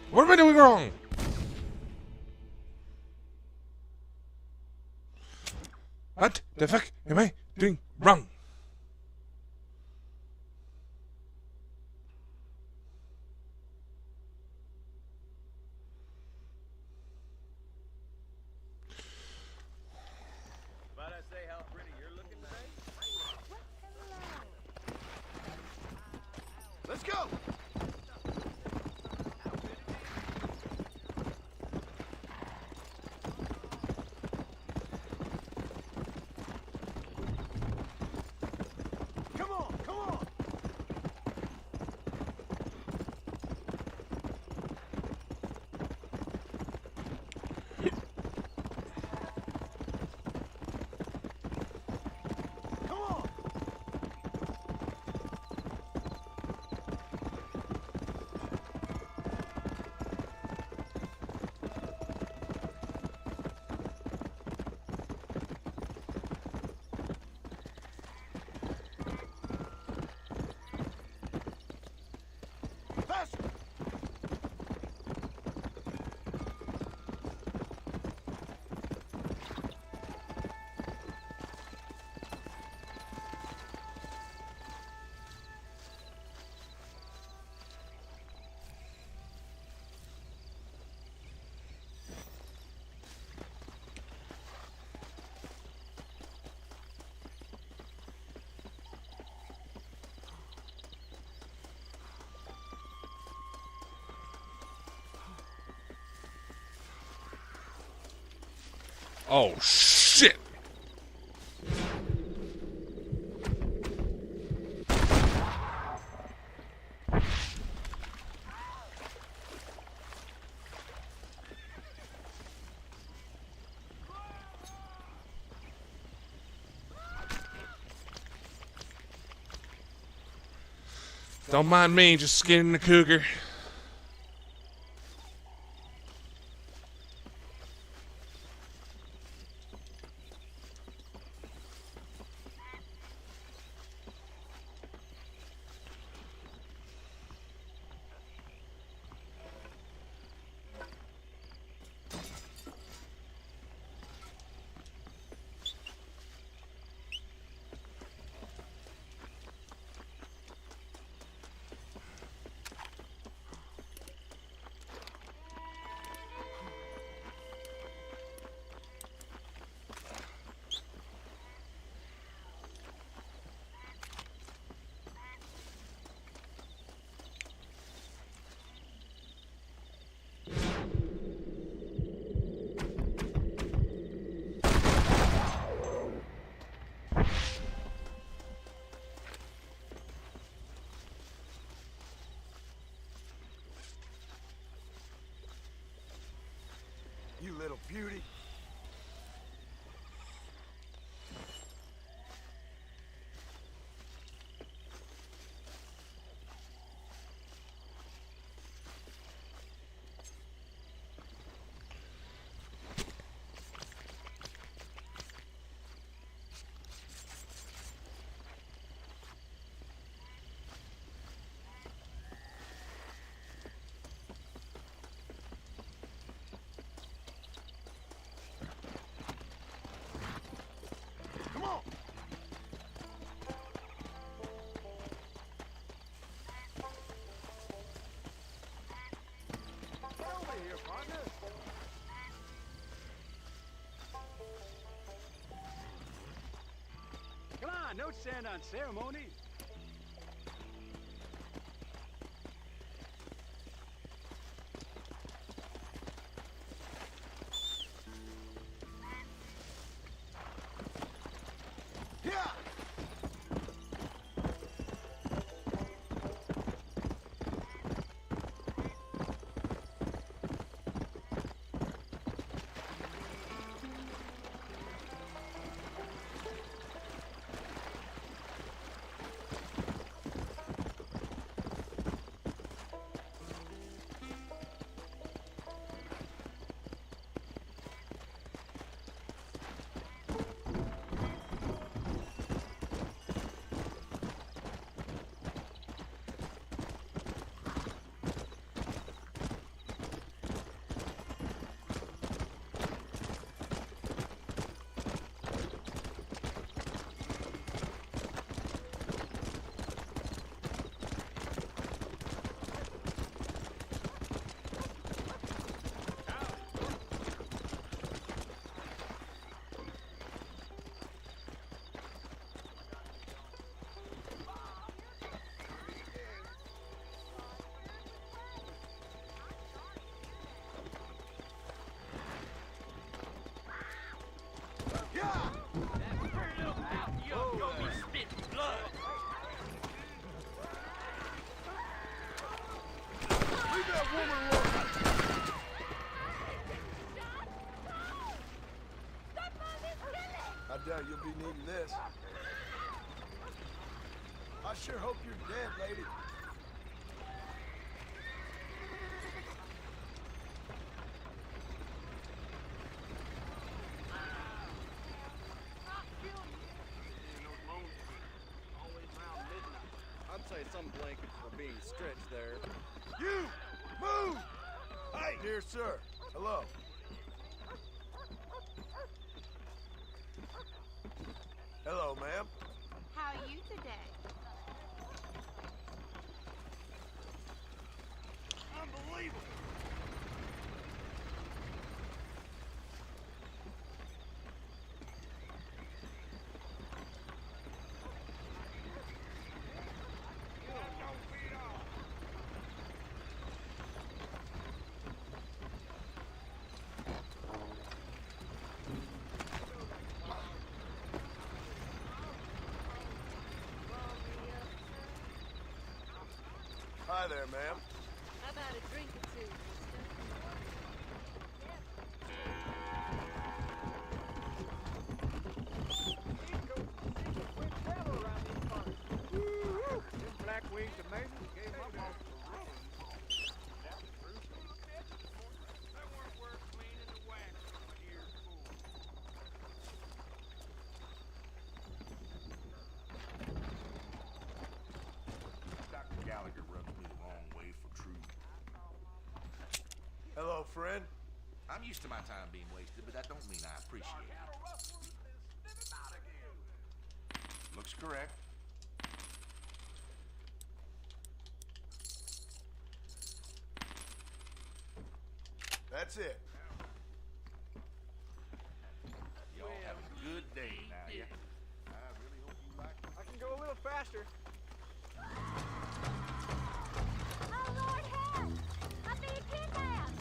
What am I doing wrong? What the fuck am I doing wrong? Might I say how pretty you're looking today? Let's go! Come on, come on! Come on! Faster! Oh, shit. Don't mind me, just skinning the cougar. You little beauty. Come on. Get over here, partner. Come on, no stand on ceremony. Yeah. I doubt you'll be needing this. I sure hope you're dead, lady. I'd say some blankets were being stretched there. You! Move! Hey! Dear sir, hello. Hello, ma'am. How are you today? Unbelievable. Hi there, ma'am. How about a drink or two? Black winged tomatoes gave my boss Dr. Gallagher rubs me the wrong way for truth. Hello, friend. I'm used to my time being wasted, but that don't mean I appreciate it. Looks correct. That's it. Y'all have a good day now, yeah? I really hope you like it. I can go a little faster. Oh, Lord, help! I'm being kidnapped!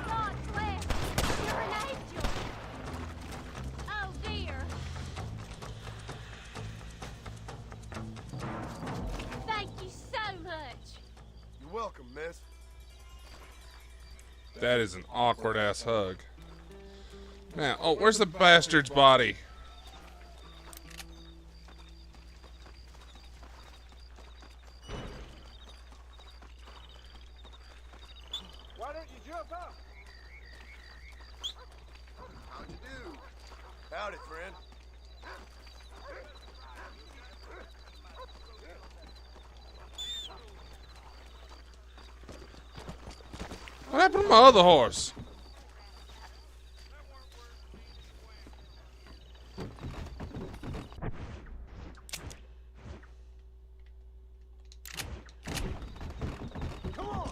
God bless! You're an angel! Oh, dear! Thank you so much! You're welcome, miss. That is an awkward ass hug. Now, oh, where's the bastard's body? Why don't you jump up? How'd you do? Howdy, friend. What happened to my other horse? Come on!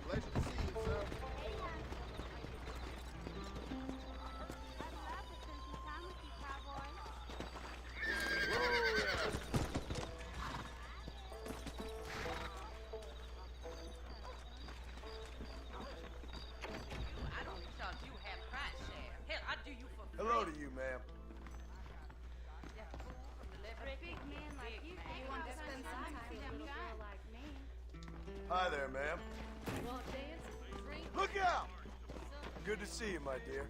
Pleasure to see you, sir. I don't charge you half price share. Hell, I do you for free. Hello to you, ma'am. Big man like you want to spend some time with a girl like me. Hi there, ma'am. Want dance? Drink? Look out! Good to see you, my dear.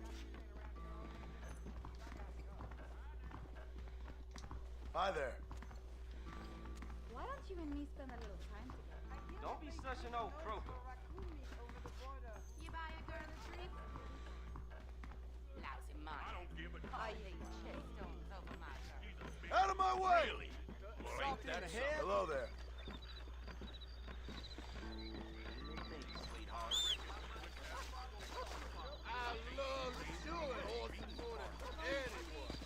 Hi there. Why don't you and me spend a little time together? Don't be such an old croaker. You buy a girl a treat? Lousy money. I don't give a I hate stones over my girl. Out of my way! Really? Well, ain't that something? Hello there. I love the sugar horses more than anyone.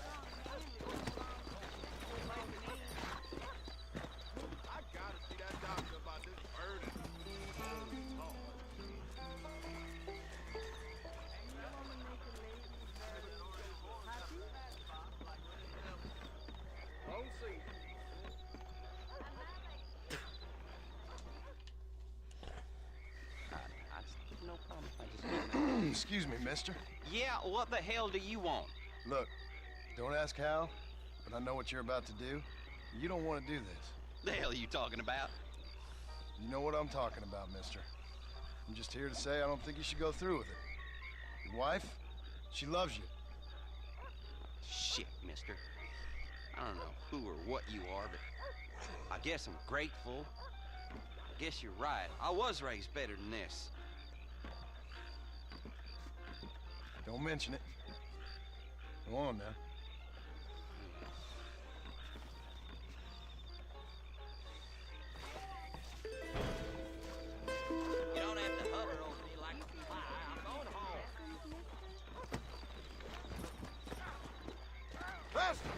I gotta see that doctor about this burden. Excuse me, mister. Yeah, what the hell do you want? Look, don't ask how, but I know what you're about to do. You don't want to do this. The hell are you talking about? You know what I'm talking about, mister. I'm just here to say I don't think you should go through with it. Your wife, she loves you. Shit, mister. I don't know who or what you are, but I guess I'm grateful. I guess you're right. I was raised better than this. Don't mention it. Go on now. You don't have to hover over me like a fly. I'm going home. Faster!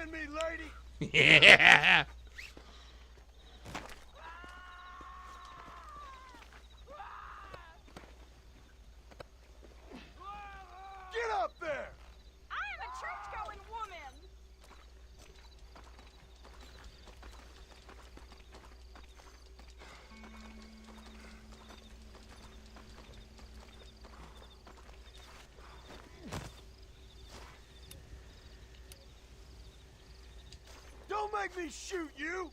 annoying me, lady. Yeah. Get up there! I am a church-going woman. Don't make me shoot you!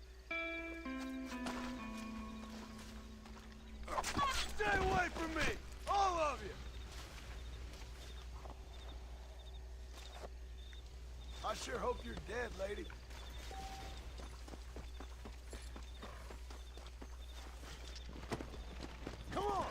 Stay away from me! All of you! I sure hope you're dead, lady. Come on!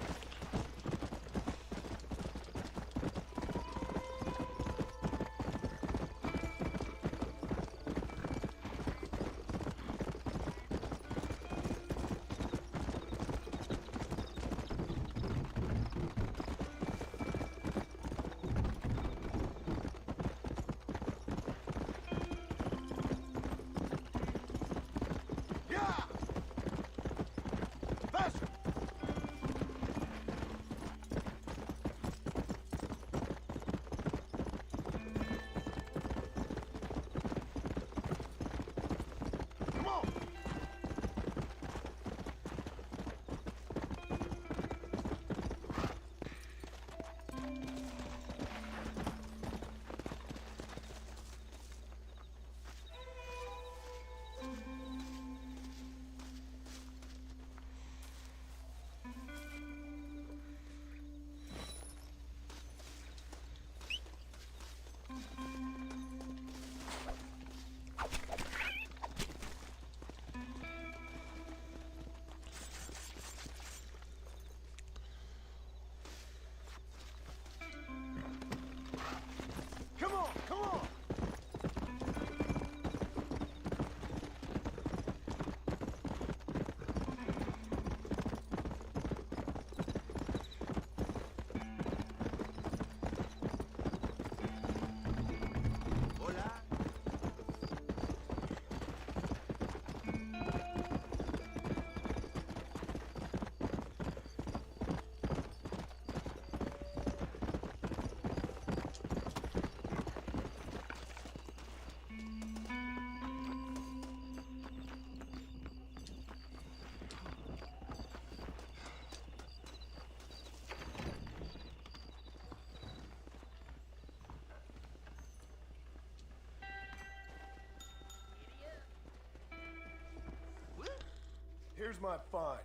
Here's my fine.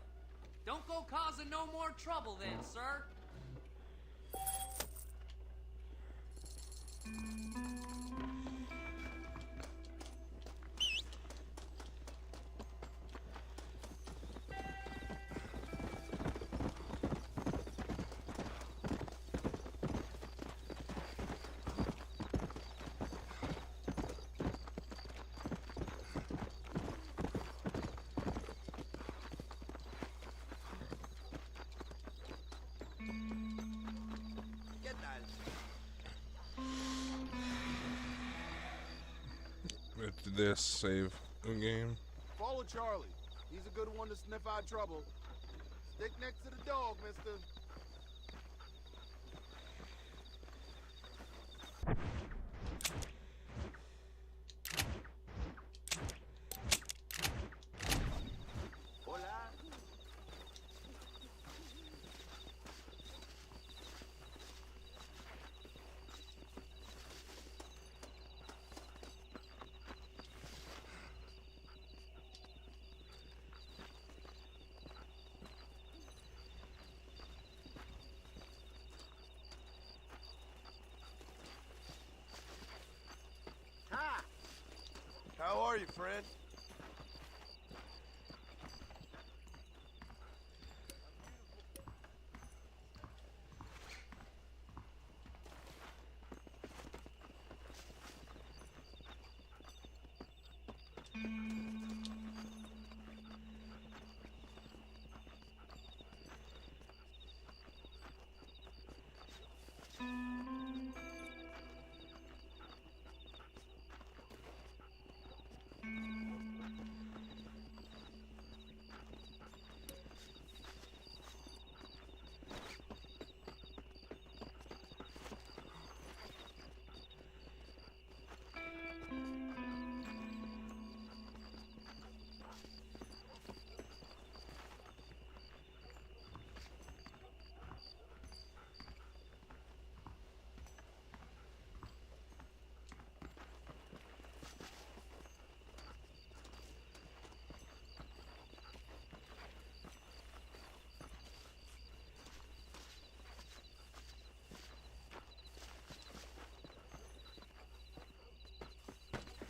Don't go causing no more trouble then, sir. Did this save the game? Follow Charlie. He's a good one to sniff out trouble. Stick next to the dog, mister. How are you, friend?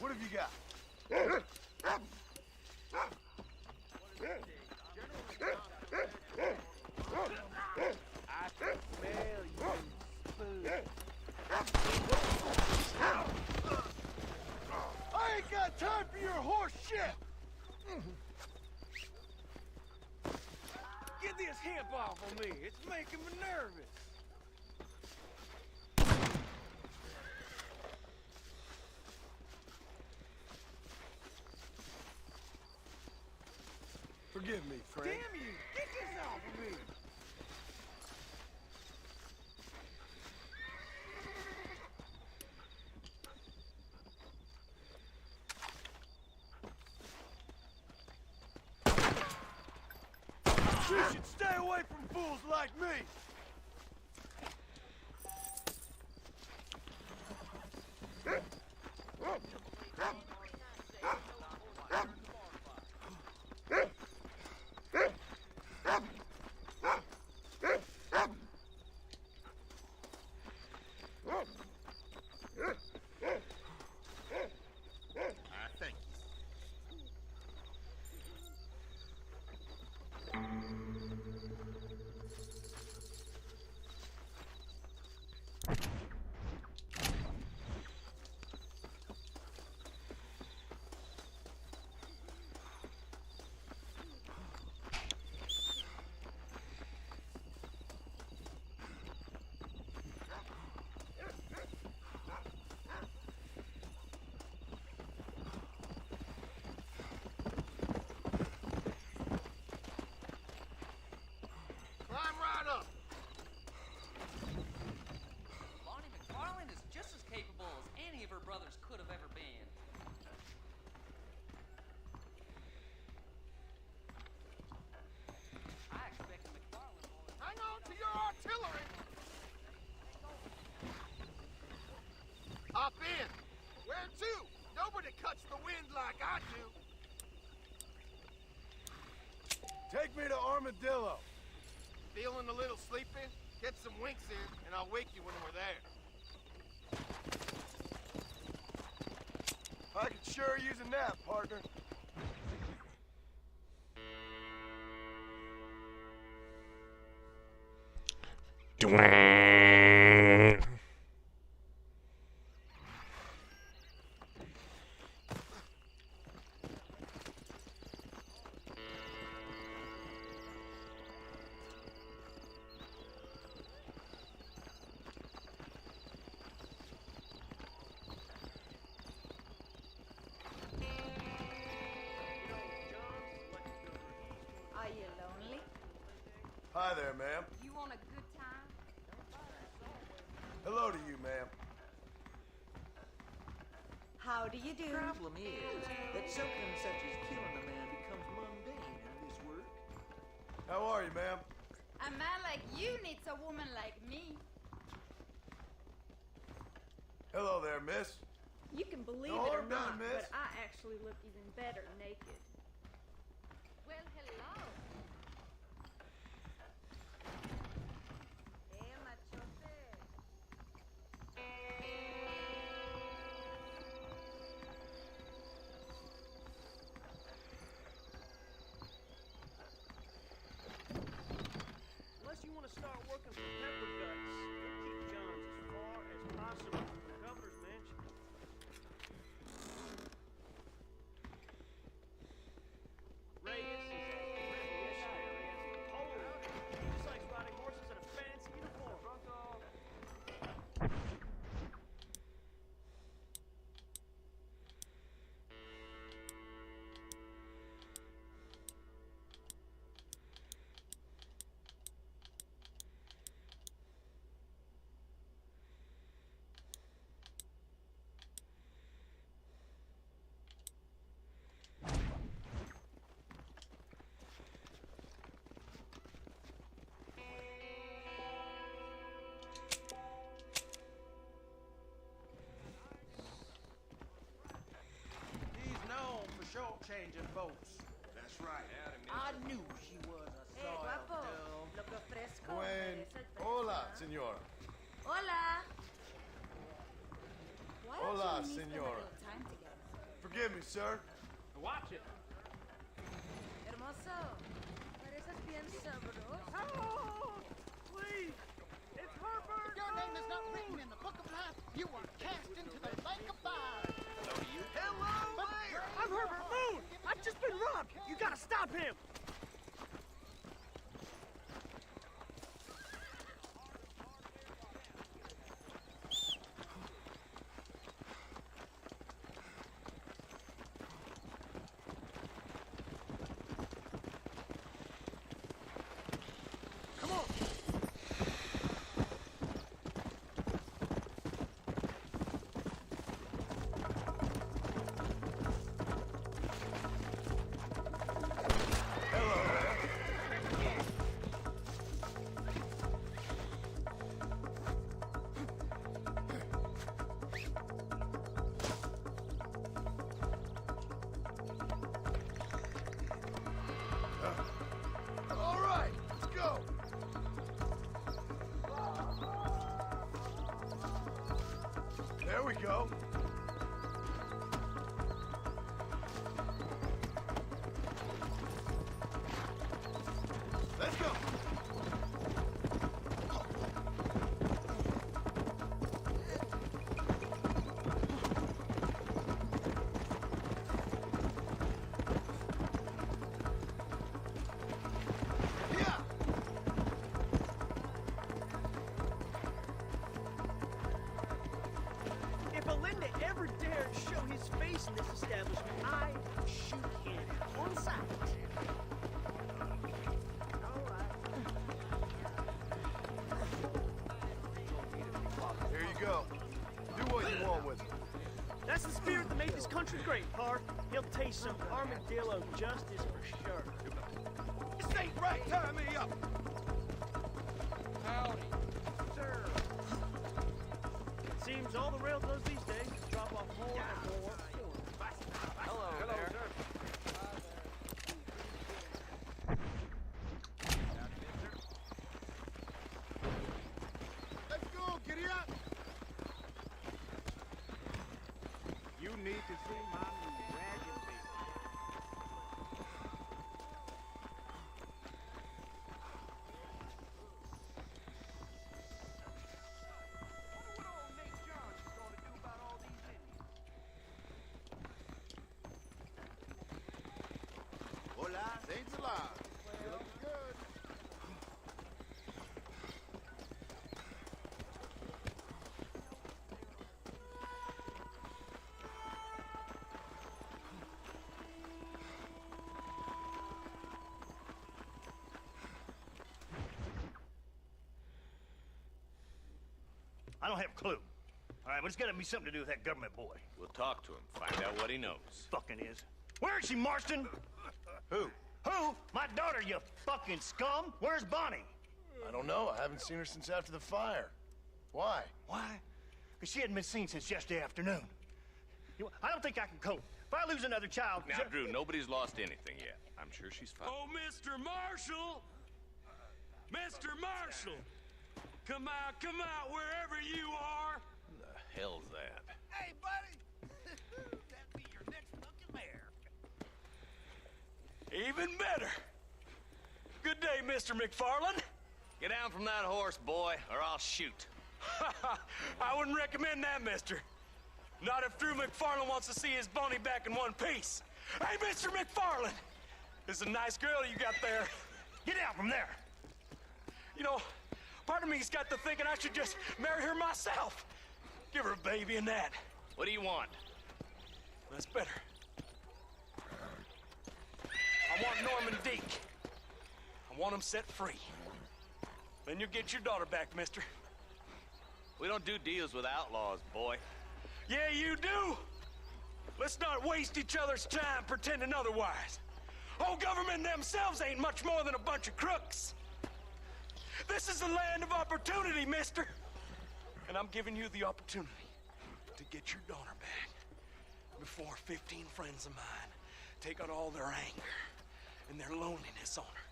What have you got? I can smell you, food. I ain't got time for your horse shit! Get this hemp off of me. It's making me nervous. Forgive me, friend. Damn you! Get this off of me! You should stay away from fools like me! Thank Climb right up! Bonnie McFarlane is just as capable as any of her brothers could have ever been. I expect McFarlane will... Hang on to your artillery! Hop in! Where to? Nobody cuts the wind like I do! Take me to Armadillo. Feeling a little sleepy? Get some winks in, and I'll wake you when we're there. I could sure use a nap, partner. Are you lonely? Hi there, ma'am. You want a good time? Hello to you, ma'am. How do you do? Problem is that something such as killing a man becomes mundane in this work. How are you, ma'am? A man like you needs a woman like me. Hello there, miss. You can believe No it or harm done, not, miss. but I actually look even better naked. Well, hello. Hey, machote. Unless you want to start working for pepper guts, we'll keep Johns as far as possible from the governor's mansion. Reyes is as revolutionary as Napoleon. He just likes riding horses in a fancy uniform. He's known for short-changing folks. That's right. I knew she was a Hey, soil guapo. girl. Lo que ofrezco. Hola, senora. Hola. Why don't Hola, you and me spend a senora. little time together? Forgive me, sir. Watch it. Hermoso. Pareces bien sabroso. Oh, please. It's Herbert. If your name is not written in the book of life, you are cast into the lake of fire. Hello there. I'm Herbert Moon. I've just been robbed. You gotta stop him. Come on. All right, let's go. There we go. Let's go. Yeah. If Alinda ever dared show his face in this establishment, I'd shoot him on sight. Here you go. Do what you want with it. That's the spirit that made this country great, Park. He'll taste some armadillo justice for sure. This ain't right. Tie me up. Howdy, sir. It seems all the rail does these days is drop off more and more. Hello there. You look good. I don't have a clue. All right, but it's gotta be something to do with that government boy. We'll talk to him, find out what he knows. Fucking is. Where is she, Marston? Who? Who? My daughter, you fucking scum! Where's Bonnie? I don't know. I haven't seen her since after the fire. Why? Why? Because she hadn't been seen since yesterday afternoon. I don't think I can cope. If I lose another child... Now, Drew, nobody's lost anything yet. I'm sure she's fine. Oh, Mr. Marshall! Mr. Marshall! Come out, wherever you are! Who the hell's that? Hey, buddy! That'd be your next fucking mare. Even better. Good day, Mr. McFarland. Get down from that horse, boy, or I'll shoot. I wouldn't recommend that, mister. Not if Drew McFarland wants to see his Bonnie back in one piece. Hey, Mr. McFarland! This is a nice girl you got there. Get out from there! You know, part of me's got to thinking I should just marry her myself. Give her a baby and that. What do you want? That's better. I want Norman Deek. I want him set free. Then you'll get your daughter back, mister. We don't do deals with outlaws, boy. Yeah, you do. Let's not waste each other's time pretending otherwise. Old government themselves ain't much more than a bunch of crooks. This is the land of opportunity, mister. And I'm giving you the opportunity to get your daughter back before 15 friends of mine take out all their anger and their loneliness on her.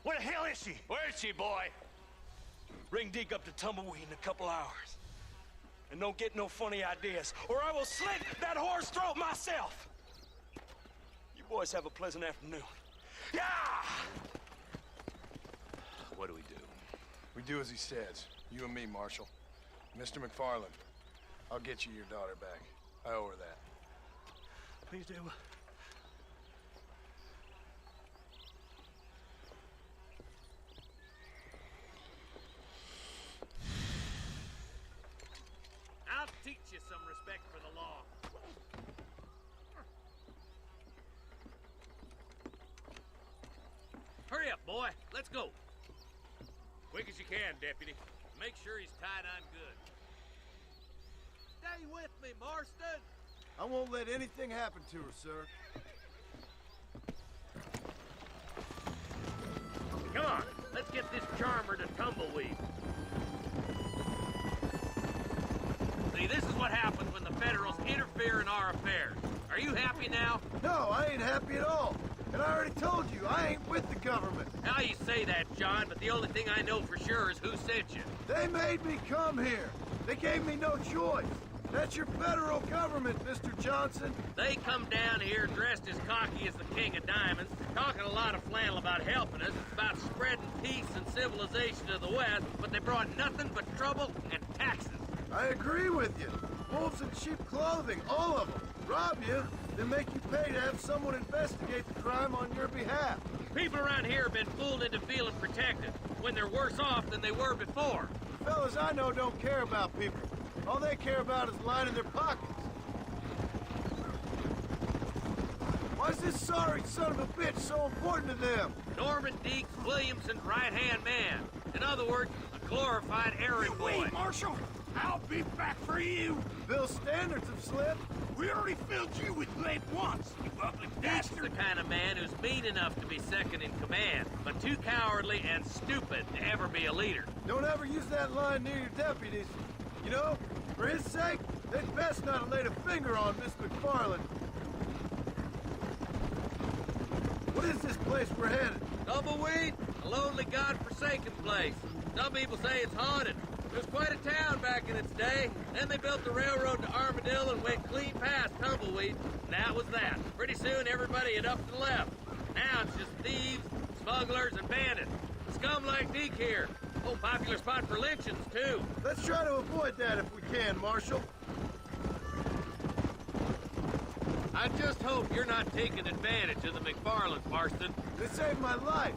Where the hell is she? Where is she, boy? Bring Deke up to Tumbleweed in a couple hours. And don't get no funny ideas, or I will slit that whore's throat myself. You boys have a pleasant afternoon. Yeah! What do we do? We do as he says. You and me, Marshal. Mr. McFarland, I'll get you your daughter back. I owe her that. Please do. I'll teach you some respect for the law. Hurry up, boy. Let's go. Quick as you can, Deputy. Make sure he's tied on good. Stay with me, Marston. I won't let anything happen to her, sir. Come on, let's get this charmer to Tumbleweed. See, this is what happens when the Federals interfere in our affairs. Are you happy now? No, I ain't happy at all. And I already told you, I ain't with the government. Now you say that, John, but the only thing I know for sure is who sent you. They made me come here. They gave me no choice. That's your federal government, Mr. Johnson. They come down here dressed as cocky as the King of Diamonds, talking a lot of flannel about helping us, about spreading peace and civilization to the West, but they brought nothing but trouble and taxes. I agree with you. Wolves in sheep clothing, all of them. Rob you, then make you pay to have someone investigate the crime on your behalf. People around here have been fooled into feeling protected, when they're worse off than they were before. The fellas I know don't care about people. All they care about is lining their pockets. Why is this sorry son of a bitch so important to them? Norman Deeks Williamson's right-hand man. In other words, a glorified errand boy. Wait, Marshal! I'll be back for you! Bill's standards have slipped. We already filled you with lead once, you ugly Deeks bastard! the kind of man who's mean enough to be second in command, but too cowardly and stupid to ever be a leader. Don't ever use that line near your deputies. You know, for his sake, they'd best not have laid a finger on Miss McFarland. What is this place we're headed? Tumbleweed, a lonely, god-forsaken place. Some people say it's haunted. It was quite a town back in its day. Then they built the railroad to Armadillo and went clean past Tumbleweed. And that was that. Pretty soon, everybody had up and left. Now it's just thieves, smugglers, and bandits. Scum like Deke here. Oh, popular spot for lynchings, too. Let's try to avoid that if we can, Marshal. I just hope you're not taking advantage of the McFarlands, Marston. They saved my life.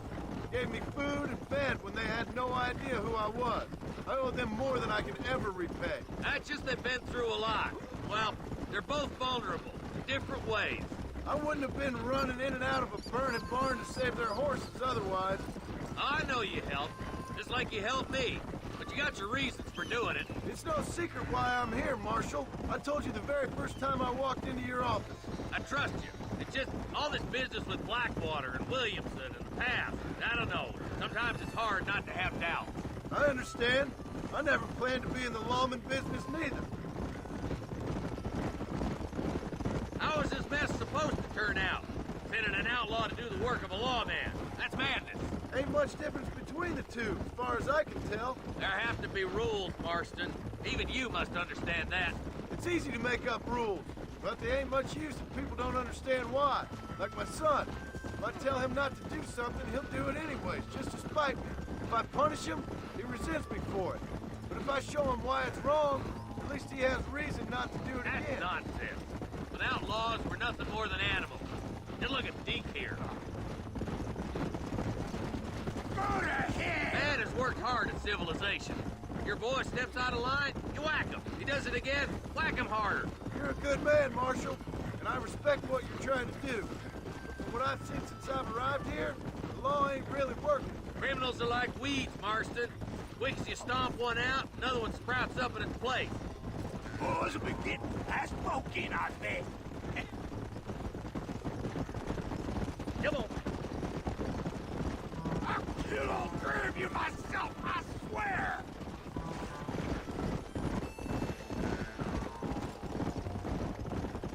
Gave me food and fed when they had no idea who I was. I owe them more than I can ever repay. That's just they've been through a lot. Well, they're both vulnerable, in different ways. I wouldn't have been running in and out of a burning barn to save their horses otherwise. I know you helped, just like you helped me. But you got your reasons for doing it. It's no secret why I'm here, Marshal. I told you the very first time I walked into your office. I trust you. It's just all this business with Blackwater and Williamson and the past. I don't know. Sometimes it's hard not to have doubt. I understand. I never planned to be in the lawman business neither. How is this mess supposed to turn out? Sending an outlaw to do the work of a lawman. That's madness. Ain't much difference between the two, as far as I can tell. There have to be rules, Marston. Even you must understand that. It's easy to make up rules, but they ain't much use if people don't understand why. Like my son. If I tell him not to do something, he'll do it anyways, just to spite me. If I punish him, he resents me for it. But if I show him why it's wrong, at least he has reason not to do it again. That's nonsense. Without laws, we're nothing more than animals. Just look at Deke here. Go to hell! Man has worked hard at civilization. Your boy steps out of line, you whack him. He does it again, whack him harder. You're a good man, Marshal, and I respect what you're trying to do. But from what I've seen since I've arrived here, the law ain't really working. Criminals are like weeds, Marston. Quick as you stomp one out, another one sprouts up in its place. Boys will be getting fast smoking, I bet. Come on. I'll kill all three of you myself, I swear!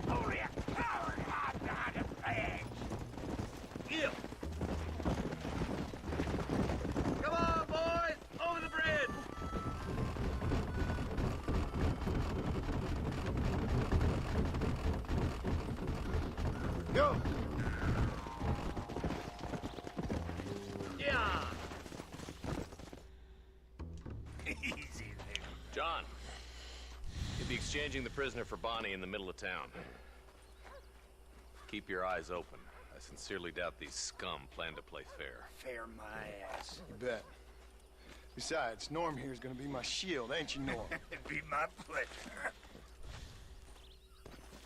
Only a coward hides behind a badge. Give. Come on, boys! Over the bridge! Go! Yeah! Easy there. John, you'll be exchanging the prisoner for Bonnie in the middle of town. Keep your eyes open. I sincerely doubt these scum plan to play fair. Fair my ass. You bet. Besides, Norm here's gonna be my shield, ain't you, Norm? It'd be my pleasure.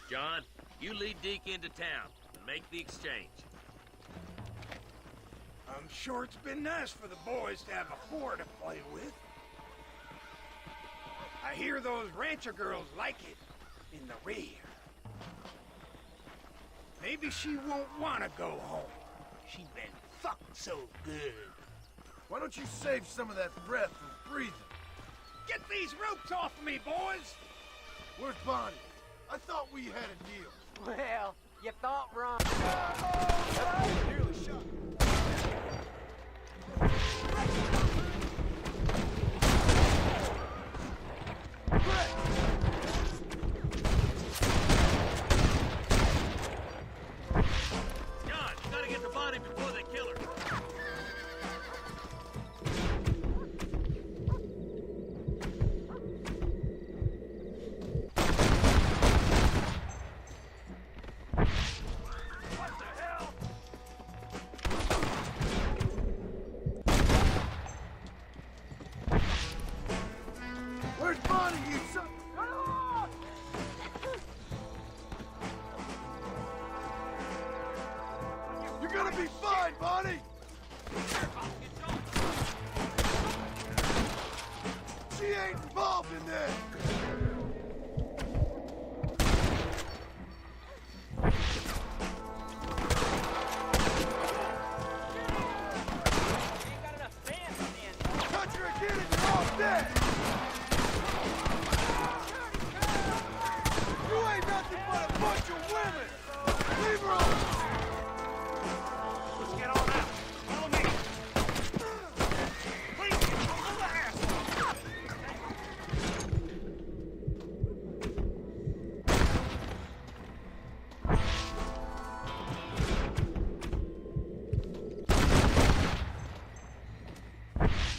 John, you lead Deke into town and make the exchange. I'm sure it's been nice for the boys to have a whore to play with. I hear those rancher girls like it in the rear. Maybe she won't want to go home. She's been fucked so good. Why don't you save some of that breath from breathing? Get these ropes off of me, boys! Where's Bonnie? I thought we had a deal. Well, you thought wrong. That boy nearly shot me. John, you gotta get to Bonnie before they kill her. Where's Bonnie, you son? You're gonna be fine, Bonnie! She ain't involved in that! Touch her again and you're all dead! You ain't nothing but a bunch of women! Leave her alone! Let's get on out. Follow me. Please, follow the asshole.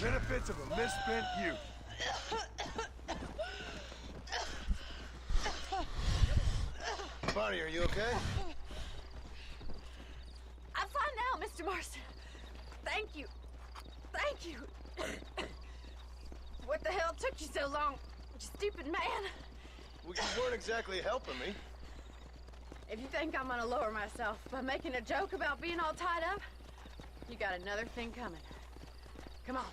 Benefits of a misspent youth. Bonnie, are you okay? I'm fine now, Mr. Marston. Thank you. Thank you. What the hell took you so long, you stupid man? Well, you weren't exactly helping me. If you think I'm gonna lower myself by making a joke about being all tied up, you got another thing coming. Come on.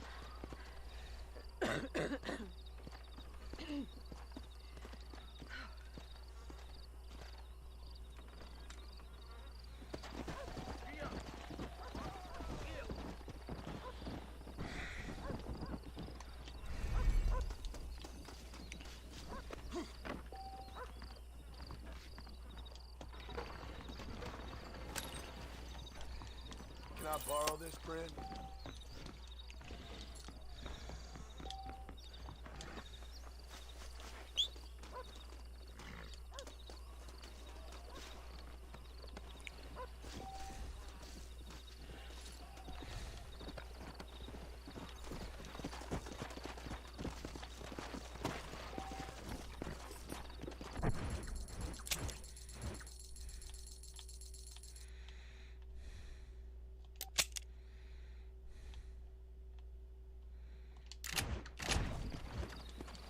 Can I borrow this, friend?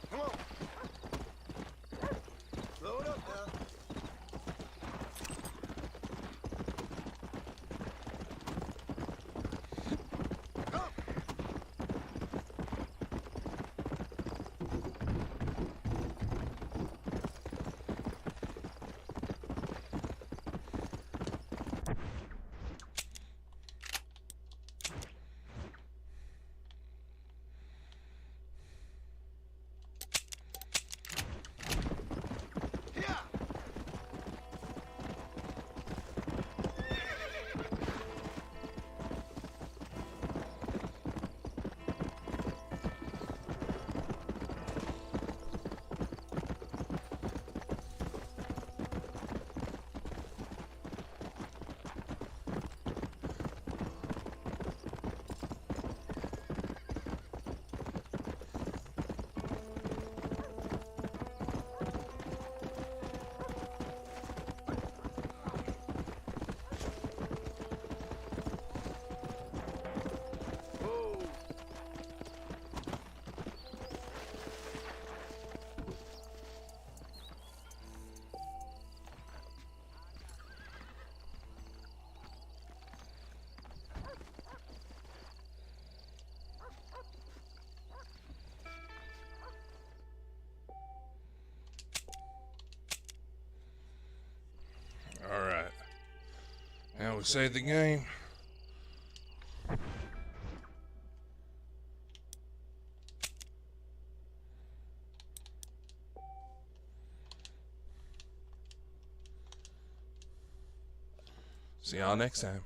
Come on. Slow it up now. Alright. Now we save the game. See y'all next time.